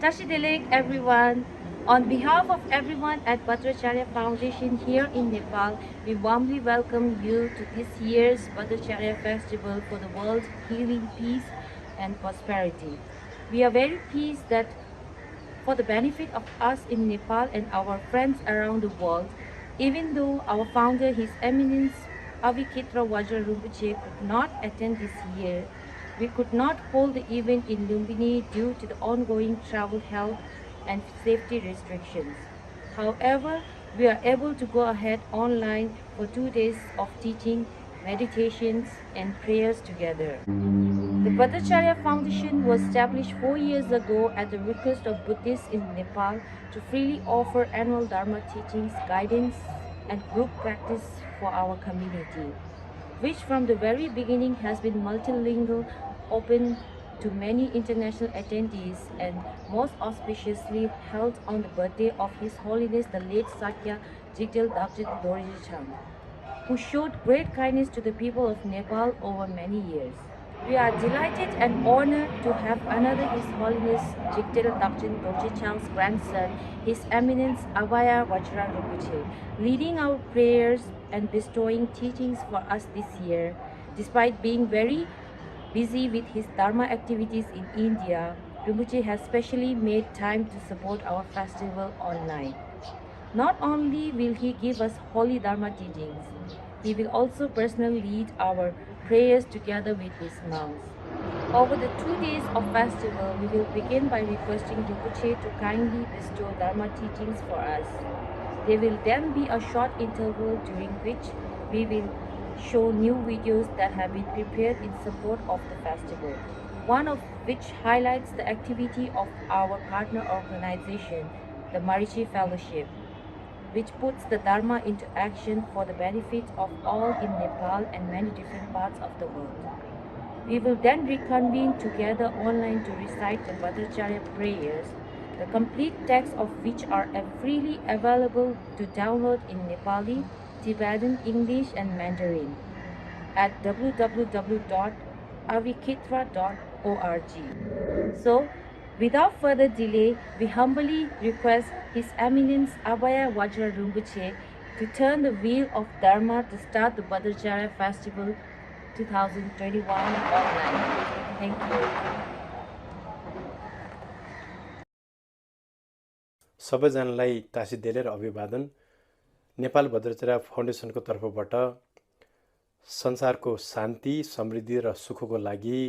Tashidelek everyone. On behalf of everyone at Bhadracarya Foundation here in Nepal, we warmly welcome you to this year's Bhadracarya Festival for the world's healing, peace and prosperity. We are very pleased that for the benefit of us in Nepal and our friends around the world, even though our founder, His Eminence Abhaya Vajra Rinpoche, could not attend this year, we could not hold the event in Lumbini due to the ongoing travel health and safety restrictions. However, we are able to go ahead online for 2 days of teaching, meditations and prayers together. The Bhadracarya Foundation was established 4 years ago at the request of Buddhists in Nepal to freely offer annual Dharma teachings, guidance and group practice for our community, which from the very beginning has been multilingual, open to many international attendees, and most auspiciously held on the birthday of His Holiness the late Sakya Jigdal Dagchen Dorje Chang, who showed great kindness to the people of Nepal over many years. We are delighted and honored to have another His Holiness Jigdal Dagchen Dorje Chang's grandson, His Eminence Abhaya Vajra Rinpoche, leading our prayers and bestowing teachings for us this year. Despite being very busy with his Dharma activities in India, Rinpoche has specially made time to support our festival online. Not only will he give us holy Dharma teachings, he will also personally lead our prayers together with his monks. Over the 2 days of festival, we will begin by requesting Rinpoche to kindly bestow Dharma teachings for us. There will then be a short interval during which we will show new videos that have been prepared in support of the festival, one of which highlights the activity of our partner organization, the Marichi Fellowship, which puts the Dharma into action for the benefit of all in Nepal and many different parts of the world. We will then reconvene together online to recite the Bhadracarya prayers, the complete text of which are freely available to download in Nepali, Tibetan, English, and Mandarin at www.avikitra.org. So, without further delay, we humbly request His Eminence Abhaya Vajra Rinpoche to turn the wheel of Dharma to start the Bhadracarya Festival 2021 online. Thank you. सबैजनालाई तासी देले र अभिवादन। नेपाल भद्रचर्या फाउन्डेसनको तर्फबाट संसारको शान्ति, समृद्धि र सुखको लागि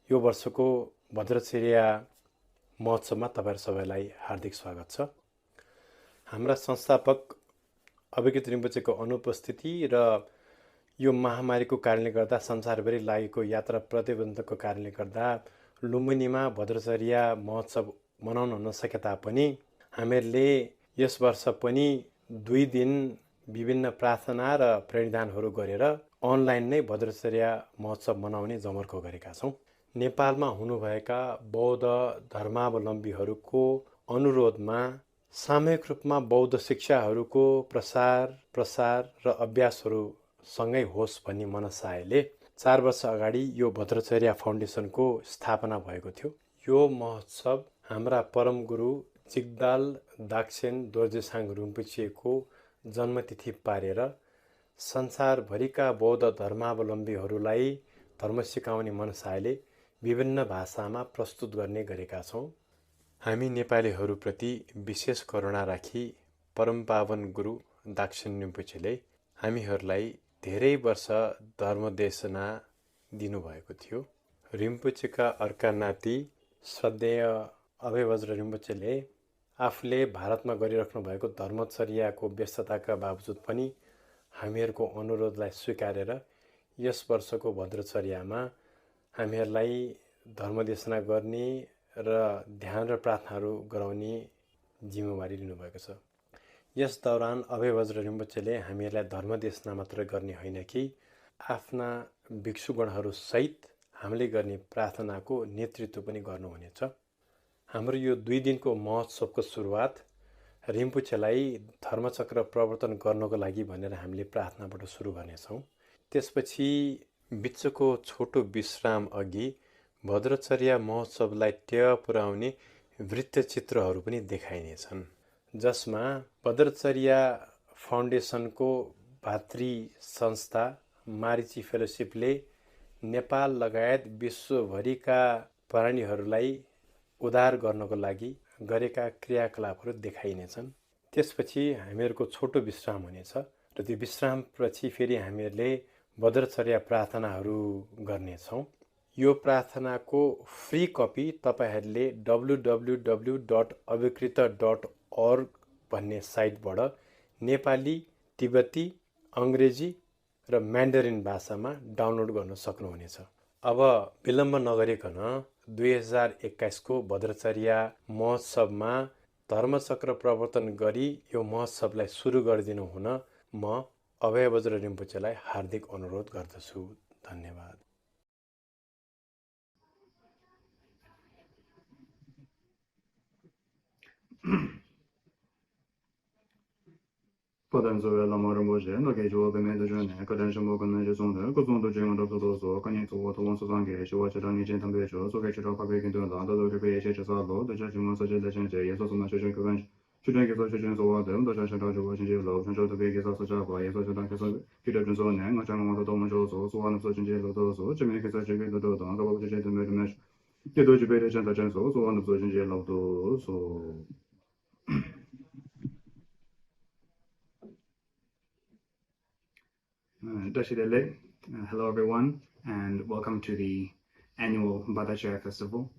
यो वर्षको भद्रचर्या महोत्सवमा तपाईहरु सबैलाई हार्दिक स्वागत छ। हाम्रा संस्थापक अभिकृत रिम्पोचेको अनुपस्थिति र यो महामारीको कारणले गर्दा संसारभरि लागेको यात्रा प्रतिबन्धकको कारणले गर्दा लुम्बिनीमा भद्रचर्या महोत्सव मनाउन नसके तापनि हामीहरूले यस वर्ष पनि 2 दिन विभिन्न प्रार्थना र प्रणिधानहरू गरेर अनलाइन नै भद्रचर्या महोत्सव मनाउने जमर्को गरेका छौं। नेपालमा हुनुभएका बौद्ध धर्मावलम्बीहरूको अनुरोधमा सामूहिक रूपमा बौद्ध शिक्षाहरूको प्रसार र अभ्यासहरू सँगै होस् भन्ने मनसायले 4 वर्ष अगाडि यो भद्रचर्या फाउन्डेसनको स्थापना भएको थियो। यो महोत्सव हाम्रा परम गुरु जिग्दाल दाक्छेन दोर्जे चाङ रिम्पोचेको जन्मतिथि पारेर संसारभरिका बौद्ध धर्मावलम्बीहरूलाई धर्म सिकाउने मनसायले विभिन्न भाषामा प्रस्तुत गर्ने गरेका छौं। हामी नेपालीहरूप्रति विशेष करुणा राखी परम पावन गुरु दाक्छेन रिम्पोचेले हामीहरूलाई धेरै वर्ष धर्मदेशना दिनुभएको थियो। रिम्पोचेका अर्का नाति श्रद्धेय अभय वज्र रिम्पोचेले आफूले भारतमा गरिराख्नु भएको धर्मचर्याको व्यस्तताका बावजुद पनि हामीहरूको अनुरोधलाई स्वीकारेर यस वर्षको भद्रचर्यामा हामीहरूलाई धर्मदेशना गर्ने र ध्यान र प्रार्थनाहरू गराउने जिम्मेवारी लिनुभएको छ। यस दौरान अभय वज्र रिम्पोचेले हामीहरूलाई धर्मदेशना मात्र गर्ने होइन कि आफ्ना भिक्षुगणहरू सहित हामीले गर्ने प्रार्थनाको नेतृत्व पनि गर्नुहुनेछ। हाम्रो यो 2 दिनको महोत्सवको सुरुवात रिम्पोचेलाई धर्मचक्र प्रवर्तन गर्नको लागि भनेर हामीले प्रार्थनाबाट सुरु गर्नेछौँ। त्यसपछि बिचको छोटो विश्राम अघि भद्रचर्या महोत्सवलाई टेवा पुर्याउने वृत्तचित्रहरू पनि देखाइनेछन्, जसमा भद्रचर्या फाउन्डेसनको भातृ संस्था मारिची फेलोशिपले नेपाल लगायत विश्वभरिका प्राणीहरूलाई उद्धार गर्नको लागि गरेका क्रियाकलापहरू देखाइनेछन्। त्यसपछि हामीहरूको छोटो विश्राम हुनेछ र त्यो विश्रामपछि फेरि हामीहरूले भद्रचर्या प्रार्थनाहरू गर्नेछौँ। यो प्रार्थनाको फ्री कपी तपाईहरूले www.avikrita.org भन्ने साइटबाट नेपाली, तिब्बती, अङ्ग्रेजी र म्यान्डरिन भाषामा डाउनलोड गर्न सक्नुहुनेछ। अब विलम्ब नगरिकन 2021 को भद्रचर्या महोत्सवमा धर्मचक्र प्रवर्तन गरी यो महोत्सवलाई सुरु गरिदिनु हुन म अभय वज्र रिम्पोचेलाई हार्दिक अनुरोध गर्दछु। धन्यवाद। Kodan zo la moro moje no ge jo be me de jone kodan jo mo kan je zong de ko zong do jeng do do zo kan ni zo to won so zang ge jo wa che dang ni jen tang be jo so ge che do pa be kin do da do ge be che che za lo de je jing mo so je de chen je ye so so ma che chen ko ban chu den ge so che chen zo wa de do cha chen do jo wa chen je lo chen jo de be ge so so cha ba ye so che dang ge so ki de zo ne ngo chang mo do mo jo zo so wa no so chen je lo do zo che me ge so che ge do do da ga ba che che de me de me ke do je be de chen da chen so so wa no so chen je lo do so hello everyone, and welcome to the annual Bhadracarya Festival.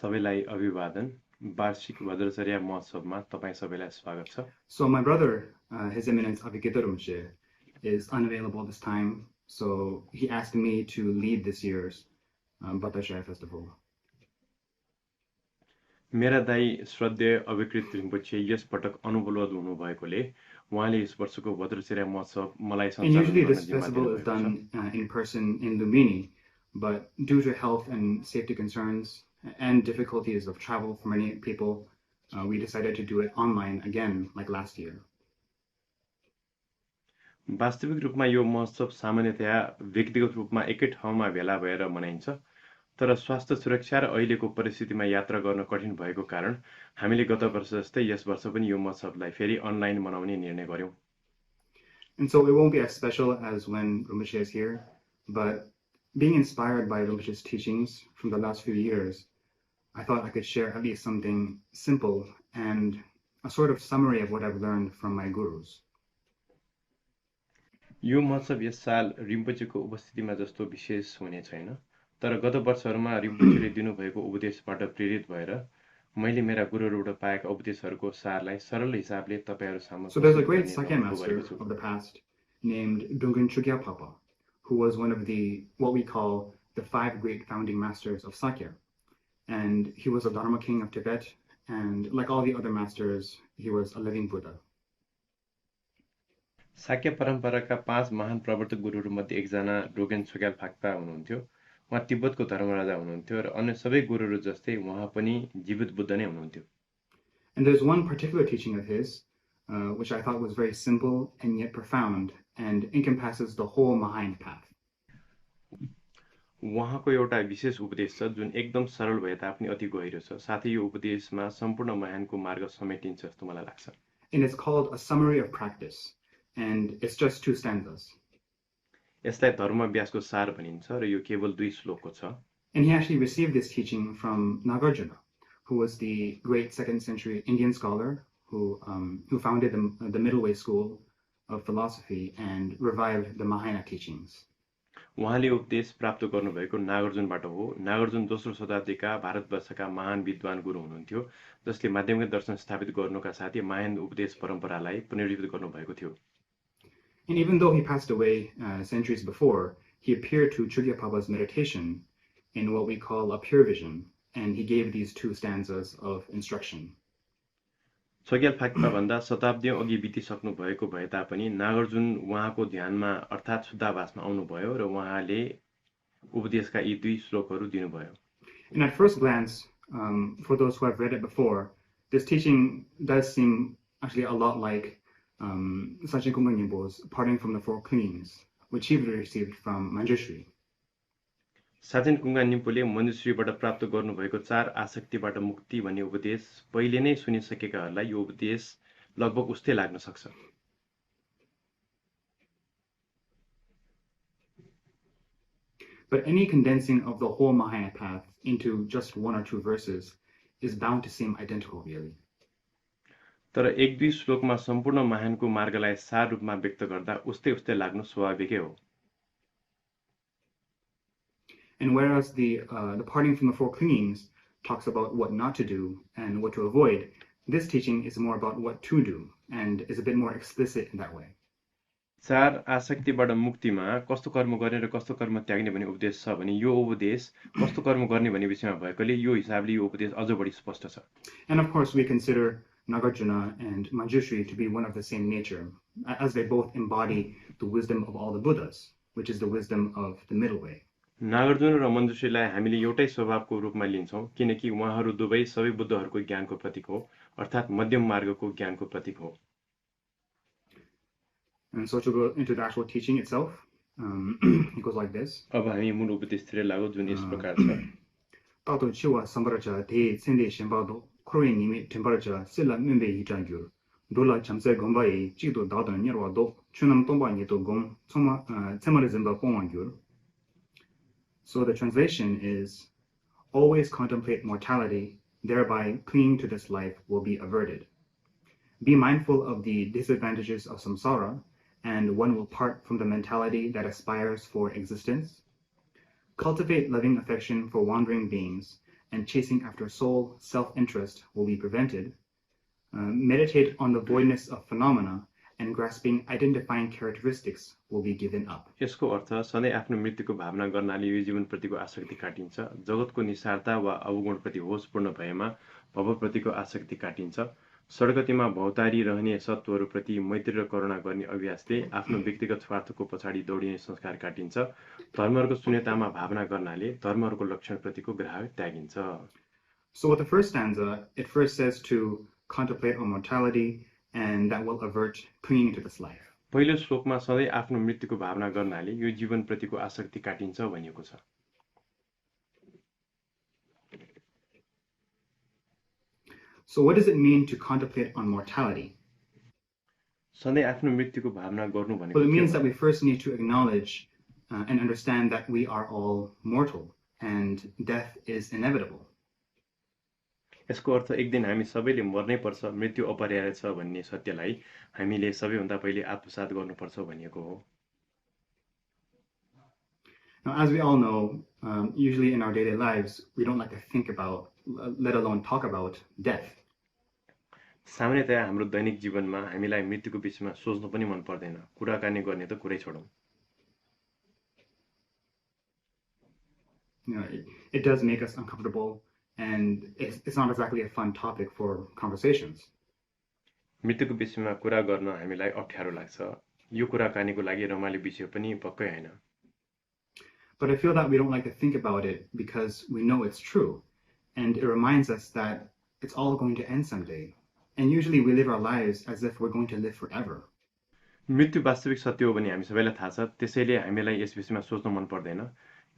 सबैलाई अभिवादन वार्षिक भद्रचर्या महोत्सवमा तपाईं सबैलाई स्वागत छ। So my brother, His Eminence Abhaya Rinpoche, is unavailable this time, so he asked me to lead this year's Bhadracarya Festival. मेरा दाई श्रद्धेय अभिकृत Rinpoche yes पटक अनुपलब्ध हुनुभएकोले उहाँले यस वर्षको भद्रचर्या महोत्सव मलाई And usually सञ्चालन this गर्न जिम्मा festival is दिनुभएको छ। done in person in Lumbini, but due to health and safety concerns and difficulties of travel for many people, we decided to do it online again, like last year. वास्तविक रूपमा यो महोत्सव सामान्यतया व्यक्तिगत रूपमा एकै ठाउँमा भेला भएर मनाइन्छ, तर स्वास्थ्य सुरक्षा र अहिलेको परिस्थितिमा यात्रा गर्न कठिन भएको कारण हामीले गत वर्ष जस्तै यस वर्ष पनि यो महोत्सवलाई फेरि अनलाइन मनाउने निर्णय गर्यौं। And so it won't be as special as when Rinpoche is here, but being inspired by Rinpoche's teachings from the last few years, I thought I could share at least something simple and a sort of summary of what I've learned from my gurus. यो महोत्सव yes साल रिम्पोचेको उपस्थितिमा जस्तो विशेष हुने छैन, तर गत वर्षहरूमा रिम्पोचेले दिनुभएको उपदेशबाट प्रेरित भएर मैले मेरा गुरुहरूबाट पाएका उपदेशहरूको सारलाई सरल हिसाबले तपाईहरु सामु So there's a great Sakya master of the past named Dungin Chugya Papa, who was one of the what we call the 5 great founding masters of Sakya. And he was a Dharma king of Tibet, and like all the other masters, he was a living Buddha. Shakya परम्पराका 5 महान प्रवर्तक गुरुहरूमध्ये एकजना डोगेन छोग्याल फाक्पा हुनुहुन्थ्यो। उहाँ तिब्बतको धर्मराजा हुनुहुन्थ्यो र अन्य सबै गुरुहरू जस्तै उहाँ पनि जीवित बुद्ध नै हुनुहुन्थ्यो। And there's one particular teaching of his, which I thought was very simple and yet profound, and encompasses the whole Mahayana path. उहाँको एउटा विशेष उपदेश छ जुन एकदम सरल भए तापनि अति गहिरो छ, साथै यो उपदेशमा सम्पूर्ण महायानको मार्ग समेटिन्छ जस्तो मलाई लाग्छ। And it's called a summary of practice, and it's just 2 stanzas. यसलाई धर्म व्यासको सार भनिन्छ र यो केवल 2 श्लोकको छ। And he actually received this teaching from Nagarjuna, who was the great 2nd century Indian scholar who founded the middle way school of philosophy and revived the Mahayana teachings. उहाँले उपदेश प्राप्त गर्नुभएको नागार्जुनबाट हो। नागार्जुन दोस्रो शताब्दीका भारतवर्षका महान विद्वान गुरु हुनुहुन्थ्यो, जसले माध्यमिक दर्शन स्थापित गर्नुका साथै महायान उपदेश परम्परालाई पुनरुज्जीवित गर्नुभएको थियो। And even though he passed away centuries before, he appeared to Chugya Papa's meditation in what we call a pure vision, and he gave these 2 stanzas of instruction. छोग्याल फाक्पा भन्दा शताब्दीऔं अघि बितिसक्नु भएको भए तापनि नागार्जुन उहाँको ध्यानमा अर्थात् शुद्धाभासमा आउनुभयो र उहाँले उपदेशका यी 2 श्लोकहरू दिनुभयो। And at first glance, for those who have read it before, this teaching does seem actually a lot like Sachen Kumba Nyingpo's parting from the 4 clingings, which he received from Manjushri. साचेन Kunga निम्पोले मञ्जुश्रीबाट प्राप्त गर्नुभएको 4 आसक्तिबाट मुक्ति भन्ने उपदेश पहिले नै सुनिसकेकाहरूलाई यो उपदेश लगभग उस्तै लाग्न सक्छ। But any condensing of the whole Mahayana path into just 1 or 2 verses is bound to seem identical, really. तर 1-2 श्लोकमा सम्पूर्ण महायानको मार्गलाई सार रूपमा व्यक्त गर्दा उस्तै उस्तै लाग्नु स्वाभाविकै हो। And whereas the parting from the 4 clingings talks about what not to do and what to avoid, this teaching is more about what to do and is a bit more explicit in that way. 4 आसक्तिबाट मुक्तिमा कस्तो कर्म गर्ने र कस्तो कर्म त्याग्ने भन्ने उपदेश छ भने यो उपदेश कस्तो कर्म गर्ने भन्ने विषयमा भएकोले यो हिसाबले यो उपदेश अझ बढी स्पष्ट छ। And of course we consider Nagarjuna and Manjushri to be one of the same nature, as they both embody the wisdom of all the Buddhas, which is the wisdom of the middle way. Nagarjuna र मञ्जुश्रीलाई हामीले एउटै स्वभावको रूपमा लिन्छौं किनकि उहाँहरू दुवै सबै बुद्धहरूको ज्ञानको प्रतीक हो, अर्थात् मध्यम मार्गको ज्ञानको प्रतीक हो। And so to go into the actual teaching itself, it goes like this. अब हामी मूल उपदेशतिर लागौं जुन यस प्रकार छ। तातो छिवा सम्बरचा थे छेन्दे शेम्बादो खोरे निमे टेम्परेचर सिला मेम्बे हिटाग्यो डोला chamse gombai chido dadan nyarwa do chunam tomba nyeto gom tsoma tsemare zimba pongwangyo. So the translation is, always contemplate mortality, thereby clinging to this life will be averted. Be mindful of the disadvantages of samsara, and one will part from the mentality that aspires for existence. cultivate loving affection for wandering beings, and chasing after soul self-interest will be prevented. Meditate on the voidness of phenomena, and grasping identifying characteristics will be given up. यसको अर्थ सधैँ आफ्नो मृत्युको भावना गर्नाले यो जीवनप्रतिको आसक्ति काटिन्छ, जगतको निसारता वा अवगुणप्रति होसपूर्ण भएमा भवप्रतिको आसक्ति काटिन्छ, सडगतिमा भौतारी रहने सत्वहरूप्रति मैत्री र करुणा गर्ने अभ्यासले आफ्नो व्यक्तिगत स्वार्थको पछाडि दौडिने संस्कार काटिन्छ, धर्महरूको शून्यतामा भावना गर्नाले धर्महरूको लक्षणप्रतिको ग्राह त्यागिन्छ। So with the first stanza, it first says to contemplate on mortality, and that will avert clinging to this life. पहिलो श्लोकमा सधैँ आफ्नो मृत्युको भावना गर्नाले यो जीवनप्रतिको आसक्ति काटिन्छ भनिएको छ। So what does it mean to contemplate on mortality? सधैँ आफ्नो मृत्युको भावना गर्नु भनेको Well, it means that we first need to acknowledge and understand that we are all mortal and death is inevitable. यसको अर्थ एक दिन हामी सबैले मर्नै पर्छ, मृत्यु अपरिहार्य छ भन्ने सत्यलाई हामीले सबैभन्दा पहिले आत्मसात गर्नुपर्छ भनिएको हो। Now, as we all know, usually in our daily lives, we don't like to think about, let alone talk about, death. सामान्यतया हाम्रो दैनिक जीवनमा हामीलाई मृत्युको विषयमा सोच्नु पनि मन पर्दैन, कुराकानी गर्ने त कुरै छोडौं। It does make us uncomfortable, and it's not exactly a fun topic for conversations. मृत्युको विषयमा कुरा गर्न हामीलाई अप्ठ्यारो लाग्छ, यो कुराकानीको लागि रमाइलो विषय पनि पक्कै हैन। But I feel that we don't like to think about it because we know it's true, and it reminds us that it's all going to end someday. And usually we live our lives as if we're going to live forever. मृत्यु वास्तविक सत्य हो भने हामी सबैलाई थाहा छ, त्यसैले हामीलाई यस विषयमा सोच्न मन पर्दैन।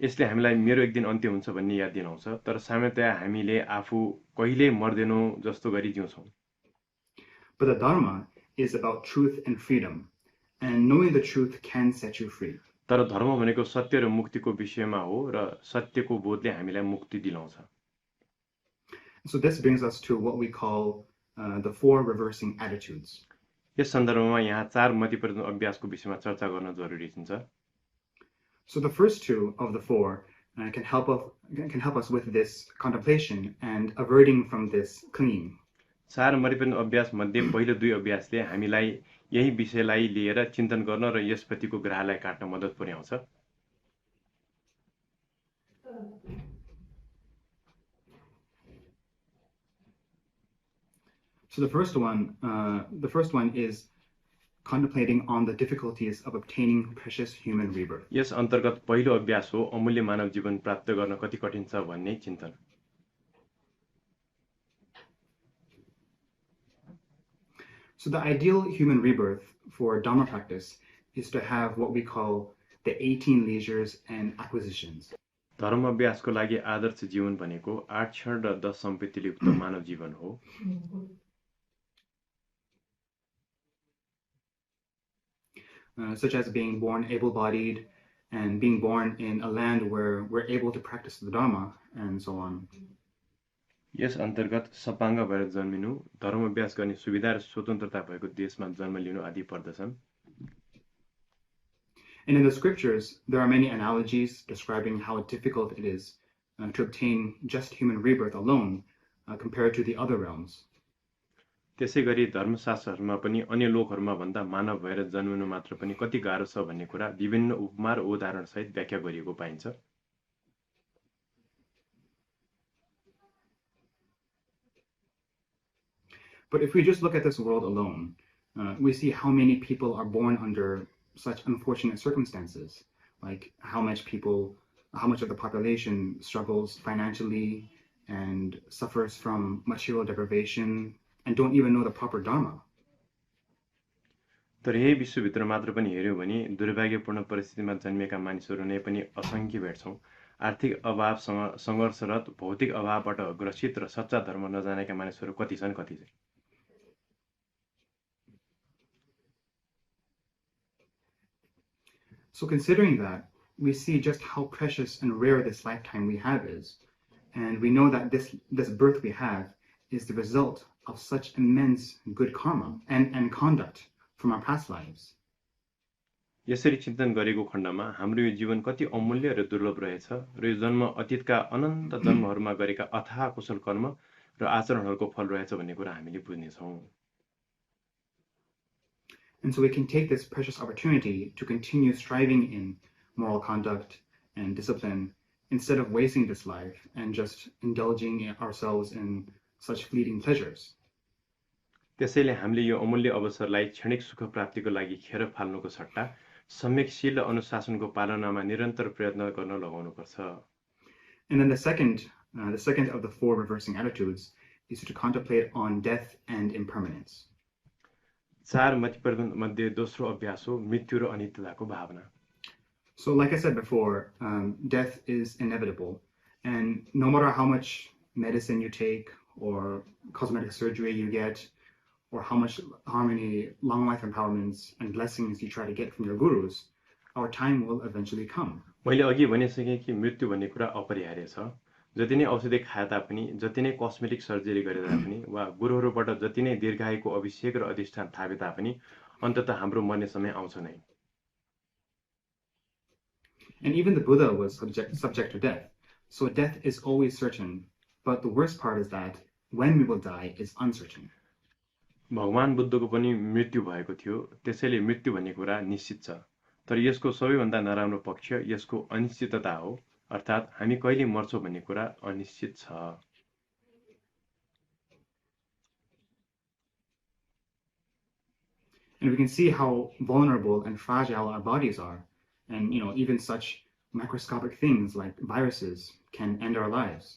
यसले हामीलाई मेरो एक दिन अन्त्य हुन्छ भन्ने याद दिलाउँछ, तर सामान्यतया हामीले आफू कहिले मर्दैनौं जस्तो गरी जिउँछौं। But the Dharma is about truth and freedom, and knowing the truth can set you free. तर धर्म भनेको सत्य र मुक्तिको विषयमा हो र सत्यको बोधले हामीलाई मुक्ति दिलाउँछ। So this brings us to what we call the four reversing attitudes. Yes सन्दर्भमा यहाँ चार मतिपरिवर्तन अभ्यासको विषयमा चर्चा गर्न जरुरी हुन्छ। So the first two of the four can help us with this contemplation and averting from this clinging. चार मतिपरिवर्तन अभ्यास मध्ये पहिलो दुई अभ्यासले हामीलाई यही विषयलाई लिएर चिन्तन गर्न र यसप्रतिको ग्रहलाई काट्न मद्दत पुर्याउँछ। So the first one is contemplating on the difficulties of obtaining precious human rebirth. Yes अन्तर्गत पहिलो अभ्यास हो अमूल्य मानव जीवन प्राप्त गर्न कति कठिन छ भन्ने चिन्तन। So the ideal human rebirth for Dharma practice is to have what we call the 18 leisures and acquisitions. धर्म अभ्यासको लागि आदर्श जीवन भनेको 8 क्षण र 10 सम्पत्तिले युक्त मानव जीवन हो। Such as being born able-bodied and being born in a land where we're able to practice the Dharma and so on. Yes अन्तर्गत सपाङ्ग भएर जन्मिनु, धर्म अभ्यास गर्ने सुविधा र स्वतन्त्रता भएको देशमा जन्म लिनु आदि पर्दछन्। And in the scriptures, there are many analogies describing how difficult it is to obtain just human rebirth alone compared to the other realms. त्यसैगरी धर्मशास्त्रहरूमा पनि अन्य लोकहरूमा भन्दा मानव भएर जन्मिनु मात्र पनि कति गाह्रो छ भन्ने कुरा विभिन्न उपमा र उदाहरण सहित व्याख्या गरिएको पाइन्छ। But if we just look at this world alone, we see how many people are born under such unfortunate circumstances, like how much of the population struggles financially and suffers from material deprivation and don't even know the proper Dharma. तर यही विश्वभित्र मात्र पनि हेर्यो भने दुर्भाग्यपूर्ण परिस्थितिमा जन्मेका मानिसहरू नै पनि असंख्य भेट्छौं। आर्थिक अभावसँग संघर्षरत, भौतिक अभावबाट ग्रसित र सच्चा धर्म नजानेका मानिसहरू कति छन् कति चाहिँ। So considering that, we see just how precious and rare this lifetime we have is, and we know that this birth we have is the result of such immense good karma and conduct from our past lives. यसरी चिन्तन गरेको खण्डमा हाम्रो यो जीवन कति अमूल्य र दुर्लभ रहेछ र यो जन्म अतीतका अनन्त जन्महरूमा गरेका अथाह कुशल कर्म र आचरणहरूको फल रहेछ भन्ने कुरा हामीले बुझ्नेछौँ। And so we can take this precious opportunity to continue striving in moral conduct and discipline instead of wasting this life and just indulging ourselves in such fleeting pleasures. त्यसैले हामीले यो अमूल्य अवसरलाई क्षणिक सुख प्राप्तिको लागि खेर फाल्नुको सट्टा सम्यकशील र अनुशासनको पालनामा निरन्तर प्रयत्न गर्न लगाउनुपर्छ। And then the second of the four reversing attitudes is to contemplate on death and impermanence. चार मध्ये दोस्रो अभ्यास हो मृत्यु र अनित्यताको भावना। So like I said before, death is inevitable, and no matter how much medicine you take or cosmetic surgery you get, or how many long life empowerments and blessings you try to get from your gurus, our time will eventually come. मैले अघि भनिसकेँ कि मृत्यु भन्ने कुरा अपरिहार्य छ। जति नै औषधि खाए तापनि, जति नै कस्मेटिक सर्जरी गरे तापनि वा गुरुहरूबाट जति नै दीर्घायुको अभिषेक र अधिष्ठान थापे तापनि अन्ततः हाम्रो मर्ने समय आउँछ नै। And even the Buddha was subject to death. So death is always certain, but the worst part is that when we will die is uncertain. भगवान बुद्धको पनि मृत्यु भएको थियो, त्यसैले मृत्यु भन्ने कुरा निश्चित छ। तर यसको सबैभन्दा नराम्रो पक्ष यसको अनिश्चितता हो, अर्थात् हामी कहिले मर्छौं भन्ने कुरा अनिश्चित छ। And we can see how vulnerable and fragile our bodies are, and even such microscopic things like viruses can end our lives.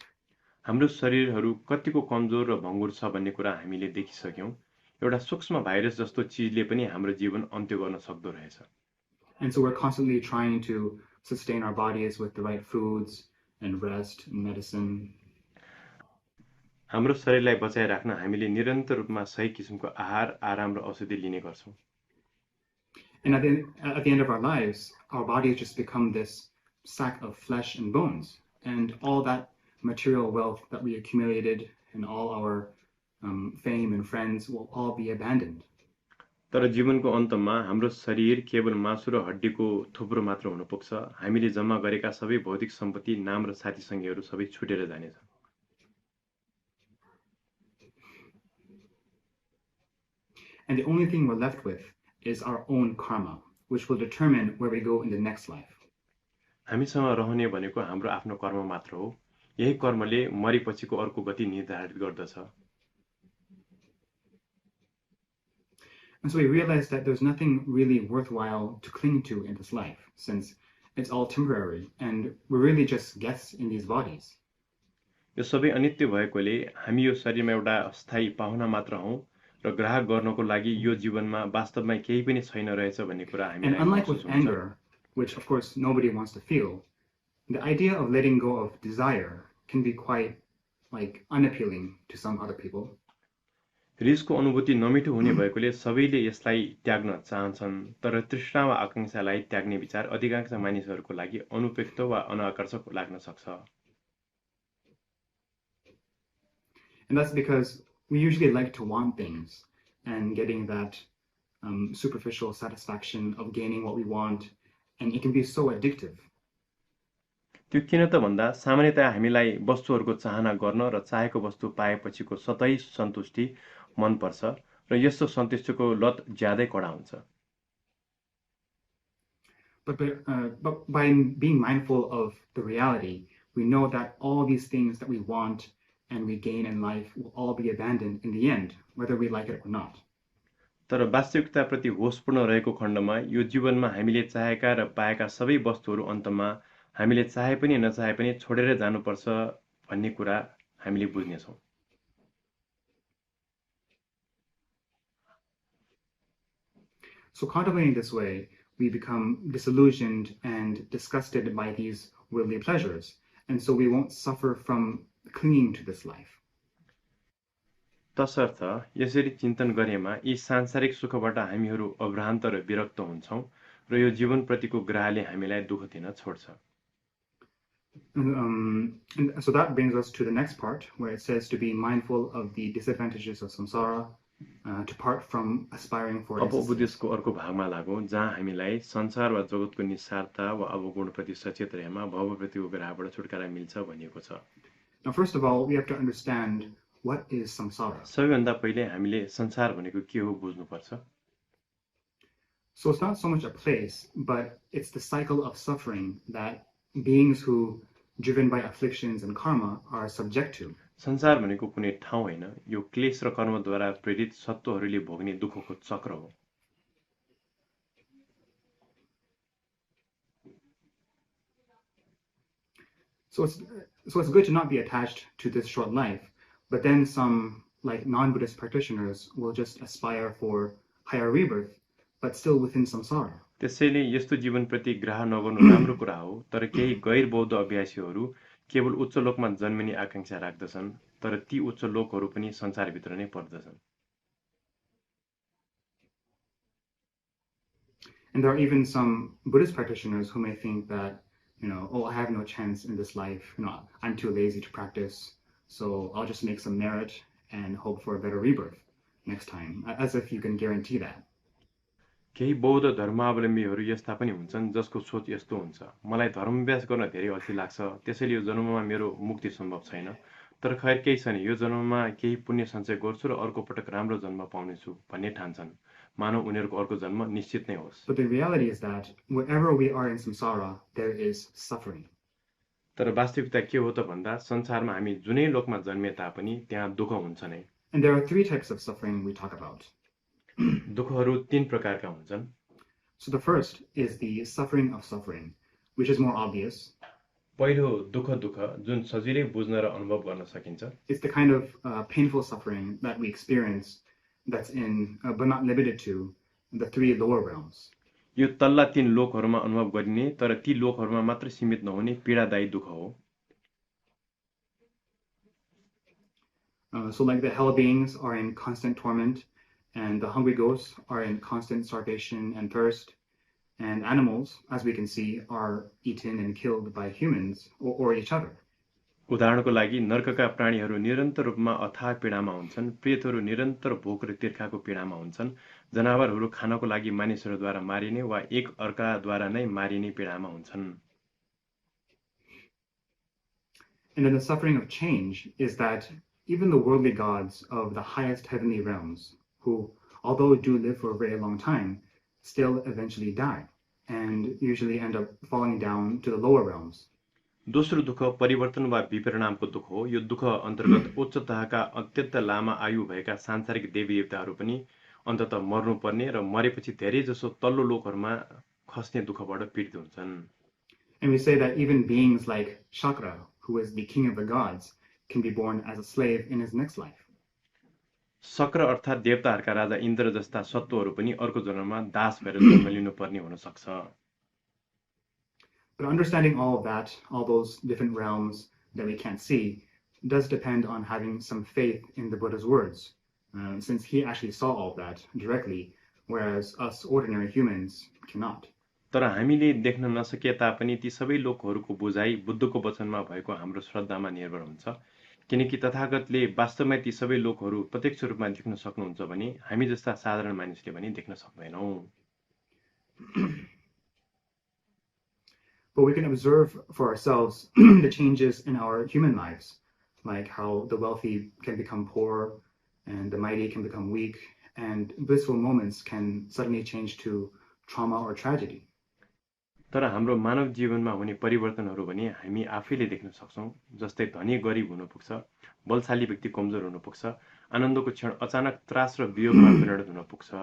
हाम्रो शरीरहरू कतिको कमजोर र भङ्गुर छ भन्ने कुरा हामीले देखिसक्यौं। एउटा सूक्ष्म भाइरस जस्तो चीजले पनि हाम्रो जीवन अन्त्य गर्न सक्दो रहेछ। And so we're constantly trying to sustain our bodies with the right foods and rest and medicine. हाम्रो शरीरलाई बचाइराख्न हामीले निरन्तर रूपमा सही किसिमको आहार, आराम र औषधि लिने गर्छौं। And at the end of our lives, our bodies just become this sack of flesh and bones, and all that material wealth that we accumulated and all our fame and friends will all be abandoned. तर जीवनको अन्तमा हाम्रो शरीर केवल मासु र हड्डीको थुप्रो मात्र हुन पुग्छ। हामीले जम्मा गरेका सबै भौतिक सम्पत्ति, नाम र साथी संगीहरू सबै छुटेर जानेछ। And the only thing we're left with is our own karma, which will determine where we go in the next life. हामीसँग रहने भनेको हाम्रो आफ्नो कर्म मात्र हो। यही कर्मले मरेपछिको अर्को गति निर्धारित गर्दछ। And so we realize that there's nothing really worthwhile to cling to in this life, since it's all temporary, and we're really just guests in these bodies. यो सबै अनित्य भएकोले हामी यो शरीरमा एउटा अस्थायी पाहुना मात्र हौं र ग्राहक गर्नको लागि यो जीवनमा वास्तवमा केही पनि छैन रहेछ भन्ने कुरा हामीलाई And unlike with anger, which of course nobody wants to feel, the idea of letting go of desire can be quite unappealing to some other people. रिसको अनुभूति नमिठो हुने भएकोले सबैले यसलाई त्याग्न चाहन्छन्, तर तृष्णा वा आकांक्षालाई त्याग्ने विचार अधिकांश मानिसहरूको लागि अनुपयुक्त वा अनाकर्षक लाग्न सक्छ। And that's because we usually like to want things and getting that superficial satisfaction of gaining what we want, and it can be so addictive. त्यो किन त भन्दा सामान्यतया हामीलाई वस्तुहरूको चाहना गर्न र चाहेको वस्तु पाएपछिको सतै सन्तुष्टि मन पर्छ र यस्तो सन्तुष्टिको लत ज्यादै कडा हुन्छ। But by being mindful of the reality, we know that all these things that we want and we gain in life will all be abandoned in the end, whether we like it or not. तर वास्तविकताप्रति होसपूर्ण रहेको खण्डमा यो जीवनमा हामीले चाहेका र पाएका सबै वस्तुहरू अन्तमा हामीले चाहे पनि नचाहे पनि छोडेर जानुपर्छ भन्ने कुरा हामीले बुझ्नेछौँ। So contemplating this way, we become disillusioned and disgusted by these worldly pleasures, and so we won't suffer from clinging to this life. तसर्थ यसरी चिन्तन गरेमा यी सांसारिक सुखबाट हामीहरू अभ्रान्त र विरक्त हुन्छौं र यो जीवनप्रतिको ग्रहले हामीलाई दुःख दिन छोड्छ। And so that brings us to the next part, where it says to be mindful of the disadvantages of samsara to part from aspiring for अब existence. उपदेशको अर्को भागमा लागौँ जहाँ हामीलाई संसार वा जगतको निस्सारता वा अवगुणप्रति सचेत रहेमा भवप्रतिको ग्रहबाट छुटकारा मिल्छ भनिएको छ। Now, first of all, we have to understand what is samsara. सबैभन्दा पहिले हामीले संसार भनेको के हो बुझ्नुपर्छ। So it's not so much a place, but it's the cycle of suffering that beings who, driven by afflictions and karma, are subject to. संसार भनेको कुनै ठाउँ होइन, यो क्लेश र कर्मद्वारा प्रेरित सत्वहरूले भोग्ने दुःखको चक्र हो। So it's good to not be attached to this short life, but then some like non-Buddhist practitioners will just aspire for higher rebirth, but still within samsara. त्यसैले यस्तो जीवनप्रति ग्रह नगर्नु राम्रो कुरा हो, तर केही गैर बौद्ध अभ्यासीहरू केवल उच्च लोकमा जन्मिने आकांक्षा राख्दछन्, तर ती उच्च लोकहरू पनि संसारभित्र नै पर्दछन्। And there are even some Buddhist practitioners who may think that, oh, I have no chance in this life. I'm too lazy to practice, so I'll just make some merit and hope for a better rebirth next time, as if you can guarantee that. केही बौद्ध धर्मावलम्बीहरू यस्ता पनि हुन्छन् जसको सोच यस्तो हुन्छ, मलाई धर्माभ्यास गर्न धेरै अल्छी लाग्छ, त्यसैले यो जन्ममा मेरो मुक्ति सम्भव छैन, तर खैर केही छैन, यो जन्ममा केही पुण्य सञ्चय गर्छु र अर्को पटक राम्रो जन्म पाउनेछु भन्ने ठान्छन्, मानव उनीहरूको अर्को जन्म निश्चित नै होस्। But the reality is that wherever we are in samsara, there is suffering. तर वास्तविकता के हो त भन्दा संसारमा हामी जुनै लोकमा जन्मे तापनि त्यहाँ दुःख हुन्छ नै। And there are three types of suffering we talk about. दुःखहरू तीन प्रकारका हुन्छन्। So the first is the suffering of suffering, which is more obvious. पहिलो दुःख जुन सजिलै बुझ्न र अनुभव गर्न सकिन्छ। It's the kind of painful suffering that we experience that's in, but not limited to, the three lower realms. यो तल्ला तीन लोकहरूमा अनुभव गरिने तर ती लोकहरूमा मात्र सीमित नहुने पीडादायी दुःख हो। So like the hell beings are in constant torment, and the hungry ghosts are in constant starvation and thirst, and animals, as we can see, are eaten and killed by humans or each other. उदाहरणको लागि नर्कका प्राणीहरू निरन्तर रूपमा अथाह पीडामा हुन्छन्, प्रेतहरू निरन्तर भोक र तिर्खाको पीडामा हुन्छन्, जनावरहरू खानको लागि मानिसहरूद्वारा मारिने वा एक अर्काद्वारा नै मारिने पीडामा हुन्छन्। And then the suffering of change is that even the worldly gods of the highest heavenly realms, who, although do live for a very long time, still eventually die, and usually end up falling down to the lower realms. दोस्रो दुःख परिवर्तन वा विपरिणामको दुःख हो। यो दुःख अन्तर्गत उच्च तहका अत्यन्त लामा आयु भएका सांसारिक देवी देवताहरू पनि अन्ततः मर्नुपर्ने र मरेपछि धेरै जसो तल्लो लोकहरूमा खस्ने दुःखबाट पीडित हुन्छन्। And we say that even beings like Shakra, who is the king of the gods, can be born as a slave in his next life. शक्र अर्थात् देवताहरूका राजा इन्द्र जस्ता सत्वहरू पनि अर्को जन्ममा दास भएर जन्म लिनुपर्ने हुन सक्छ। But understanding all of that, all those different realms that we can't see, does depend on having some faith in the Buddha's words, since he actually saw all of that directly, whereas us ordinary humans cannot. तर हामीले देख्न नसके तापनि ती सबै लोकहरूको बुझाइ बुद्धको वचनमा भएको हाम्रो श्रद्धामा निर्भर हुन्छ, किनकि तथागतले वास्तवमा ती सबै लोकहरू प्रत्यक्ष रूपमा देख्न सक्नुहुन्छ भने हामी जस्ता साधारण मानिसले पनि देख्न सक्दैनौँ। But we can observe for ourselves the changes in our human lives, like how the wealthy can become poor and the mighty can become weak, and blissful moments can suddenly change to trauma or tragedy. तर हाम्रो मानव जीवनमा हुने परिवर्तनहरू भने हामी आफैले देख्न सक्छौं, जस्तै धनी गरिब हुन पुग्छ, बलशाली व्यक्ति कमजोर हुन पुग्छ, आनन्दको क्षण अचानक त्रास र वियोगमा परिणत हुन पुग्छ।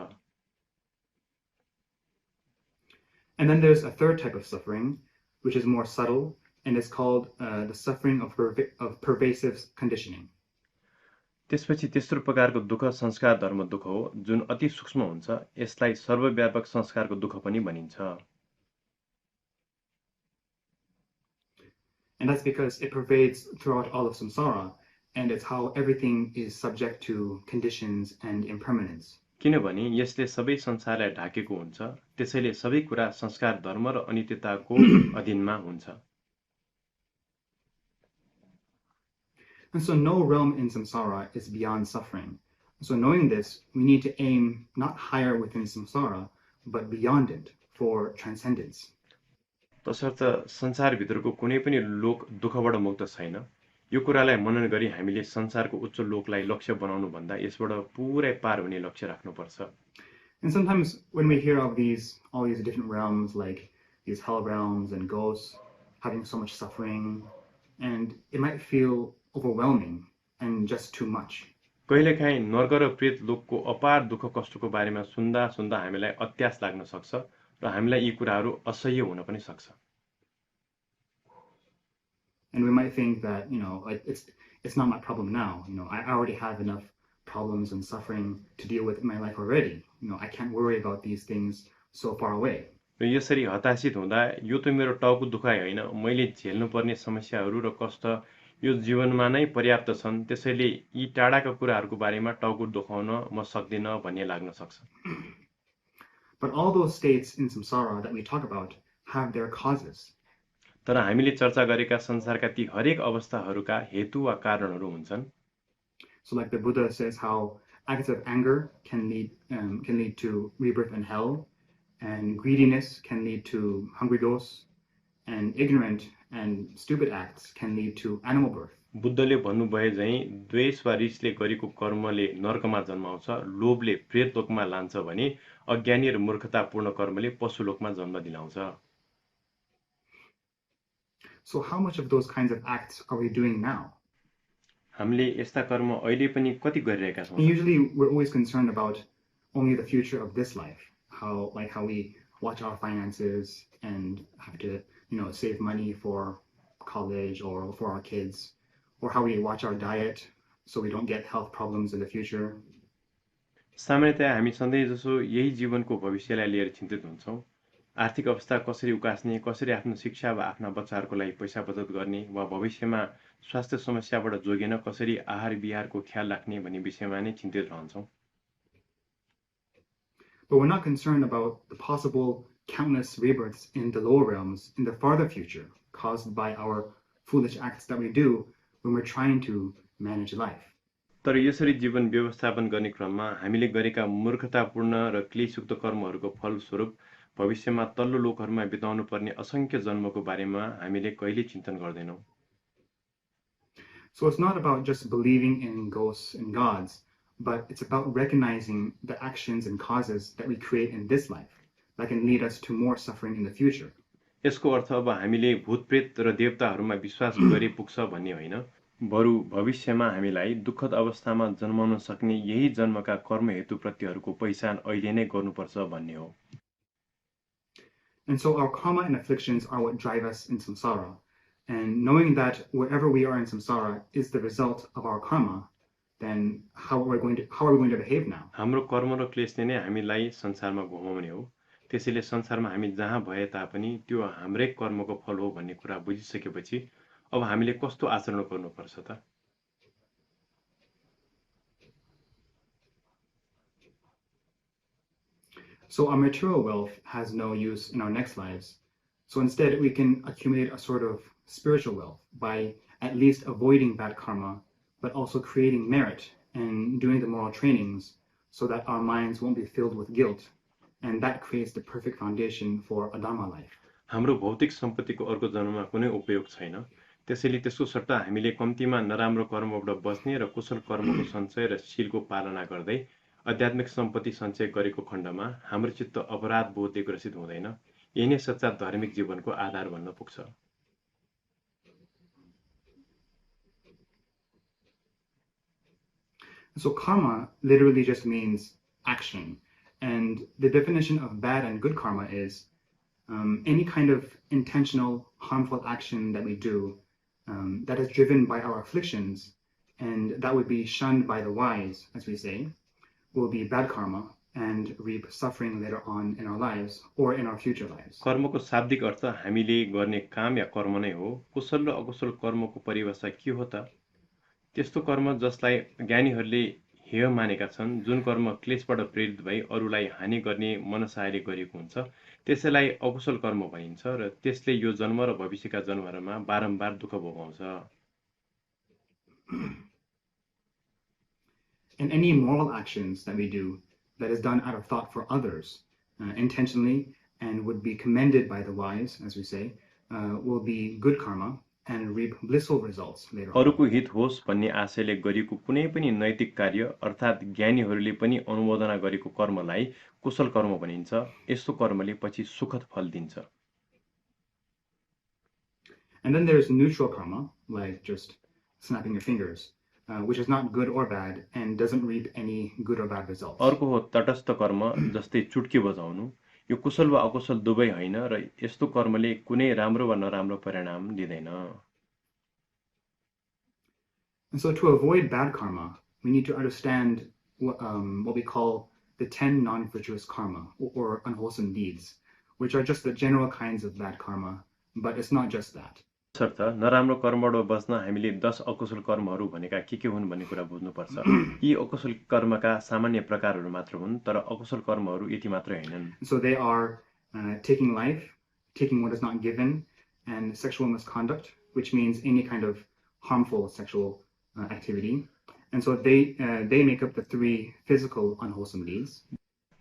And then there's a third type of suffering, which is more subtle, and it's called the suffering of pervasive conditioning. त्यसपछि तेस्रो प्रकारको दुःख संस्कार धर्म दुःख हो, जुन अति सूक्ष्म हुन्छ। यसलाई सर्वव्यापक संस्कारको दुःख पनि भनिन्छ। And that's because it pervades throughout all of samsara, and it's how everything is subject to conditions and impermanence. किनभने यसले सबै संसारलाई ढाकेको हुन्छ, त्यसैले सबै कुरा संस्कार धर्म र अनित्यताको अधीनमा हुन्छ। And so no realm in samsara is beyond suffering, So knowing this, we need to aim not higher within samsara, but beyond it for transcendence. तसर्थ संसारभित्रको कुनै पनि लोक दुःखबाट मुक्त छैन। यो कुरालाई मनन गरी हामीले संसारको उच्च लोकलाई लक्ष्य बनाउनु भन्दा यसबाट पुरै पार हुने लक्ष्य राख्नुपर्छ। And sometimes when we hear of all these different realms, like these hell realms and ghosts having so much suffering, and it might feel overwhelming and just too much. कहिलेकाहीँ नर्क र प्रेत लोकको अपार दुःख कष्टको बारेमा सुन्दा सुन्दा हामीलाई अत्यास लाग्न सक्छ र हामीलाई यी कुराहरू असह्य हुन पनि सक्छ। And we might think that, it's not my problem now. I already have enough problems and suffering to deal with in my life already. I can't worry about these things so far away. र यसरी हताशित हुँदा यो त मेरो टाउको दुखाइ होइन, मैले झेल्नुपर्ने समस्याहरू र कष्ट यो जीवनमा नै पर्याप्त छन्, त्यसैले यी टाढाका कुराहरूको बारेमा टाउको दुखाउन म सक्दिन भन्ने लाग्न सक्छ। But all those states in samsara that we talk about have their causes. तर हामीले चर्चा गरेका संसारका ती हरेक अवस्थाहरूका हेतु वा कारणहरू हुन्छन्। So like the Buddha says how acts of anger can lead to rebirth in hell, and greediness can lead to hungry ghosts, and ignorant and stupid acts can lead to animal birth. बुद्धले भन्नुभए झैं द्वेष वा रिसले गरेको कर्मले नरकमा जन्माउँछ, लोभले प्रेत लोकमा लान्छ भने अज्ञानी र मूर्खतापूर्ण कर्मले पशु लोकमा जन्म दिलाउँछ। So how much of those kinds of acts are we doing now? हामीले यस्ता कर्म अहिले पनि कति गरिरहेका छौं? Usually we're always concerned about only the future of this life, how we watch our finances and have to, save money for college or for our kids, or how we watch our diet so we don't get health problems in the future. सामान्यतया हामी सधैँ जसो यही जीवनको भविष्यलाई लिएर चिन्तित हुन्छौं। आर्थिक अवस्था कसरी उकास्ने, कसरी आफ्नो शिक्षा वा आफ्ना बच्चाहरूको लागि पैसा बचत गर्ने वा भविष्यमा स्वास्थ्य समस्याबाट जोगिन कसरी आहार विहारको ख्याल राख्ने भन्ने विषयमा नै चिन्तित रहन्छौं। But we're not concerned about the possible countless rebirths in the lower realms in the farther future caused by our foolish acts that we do when we're trying to manage life. तर यसरी जीवन व्यवस्थापन गर्ने क्रममा हामीले गरेका मूर्खतापूर्ण र क्लेशयुक्त कर्महरूको फलस्वरूप भविष्यमा तल्लो लोकहरूमा बिताउनु पर्ने असंख्य जन्मको बारेमा हामीले कहिले चिन्तन गर्दैनौं। So it's not about just believing in ghosts and gods, but it's about recognizing the actions and causes that we create in this life that can lead us to more suffering in the future. यसको अर्थ अब हामीले भूतप्रेत र देवताहरूमा विश्वास गरे पुग्छ भन्ने होइन, बरु भविष्यमा हामीलाई दुःखद अवस्थामा जन्माउन सक्ने यही जन्मका कर्म हेतु प्रतिहरूको पहिचान अहिले नै गर्नुपर्छ भन्ने हो। And so our karma and afflictions are what drive us in samsara. And knowing that wherever we are in samsara is the result of our karma, then how are we going to behave now? हाम्रो कर्म र क्लेशले नै हामीलाई संसारमा घुमाउने हो। त्यसैले संसारमा हामी जहाँ भए तापनि त्यो हाम्रै कर्मको फल हो भन्ने कुरा बुझिसकेपछि अब हामीले कस्तो आचरण गर्नुपर्छ त? So our material wealth has no use in our next lives. So instead, we can accumulate a sort of spiritual wealth by at least avoiding bad karma, but also creating merit and doing the moral trainings so that our minds won't be filled with guilt. And that creates the perfect foundation for a Dharma life. हाम्रो भौतिक सम्पत्तिको अर्को जन्ममा कुनै उपयोग छैन। त्यसैले त्यसको सट्टा हामीले कम्तीमा नराम्रो कर्मबाट बच्ने र कुशल कर्मको सञ्चय र शीलको पालना गर्दै आध्यात्मिक सम्पत्ति सञ्चय गरेको खण्डमा हाम्रो चित्त अपराध बोधले ग्रसित हुँदैन। यही नै सच्चा धार्मिक जीवनको आधार बन्न पुग्छ। So karma literally just means action. And the definition of bad and good karma is any kind of intentional, harmful action that we do that is driven by our afflictions, and that would be shunned by the wise, as we say, will be bad karma and reap suffering later on in our lives or in our future lives. कर्मको शाब्दिक अर्थ हामीले गर्ने काम या कर्म नै हो। कुशल र अकुशल कर्मको परिभाषा के हो त? त्यस्तो कर्म जसलाई ज्ञानीहरूले हेय मानेका छन्, जुन कर्म क्लेशबाट प्रेरित भई अरूलाई हानि गर्ने मनसायले गरिएको हुन्छ, त्यसैलाई अकुशल कर्म भनिन्छ र त्यसले यो जन्म र भविष्यका जन्महरूमा बारम्बार दुःख भोगाउँछ। And any moral actions that we do that is done out of thought for others, intentionally, and would be commended by the wise, as we say, will be good karma and reap blissful results later on. अरूको हित होस् भन्ने आशयले गरिएको कुनै पनि नैतिक कार्य अर्थात् ज्ञानीहरूले पनि अनुमोदना गरेको कर्मलाई कुशल कर्म भनिन्छ। यस्तो कर्मले पछि सुखद फल दिन्छ। And then there's neutral karma, like just snapping your fingers, which is not good or bad and doesn't reap any good or bad results. अर्को हो तटस्थ कर्म, जस्तै चुट्की बजाउनु। यो कुशल वा अकुशल दुवै होइन र यस्तो कर्मले कुनै राम्रो वा नराम्रो परिणाम दिँदैन। And so to avoid bad karma, we need to understand what we call the 10 non-virtuous karma, or unwholesome deeds, which are just the general kinds of bad karma, but it's not just that. त्यसर्थ नराम्रो कर्मबाट बच्न हामीले 10 अकुशल कर्महरू भनेका के हुन् भन्ने कुरा बुझ्नुपर्छ। यी अकुशल कर्मका सामान्य प्रकारहरू मात्र हुन्, तर अकुशल कर्महरू यति मात्र हैनन्। So they are taking life, taking what is not given, and sexual misconduct, which means any kind of harmful sexual activity. And so they make up the 3 physical unwholesome deeds.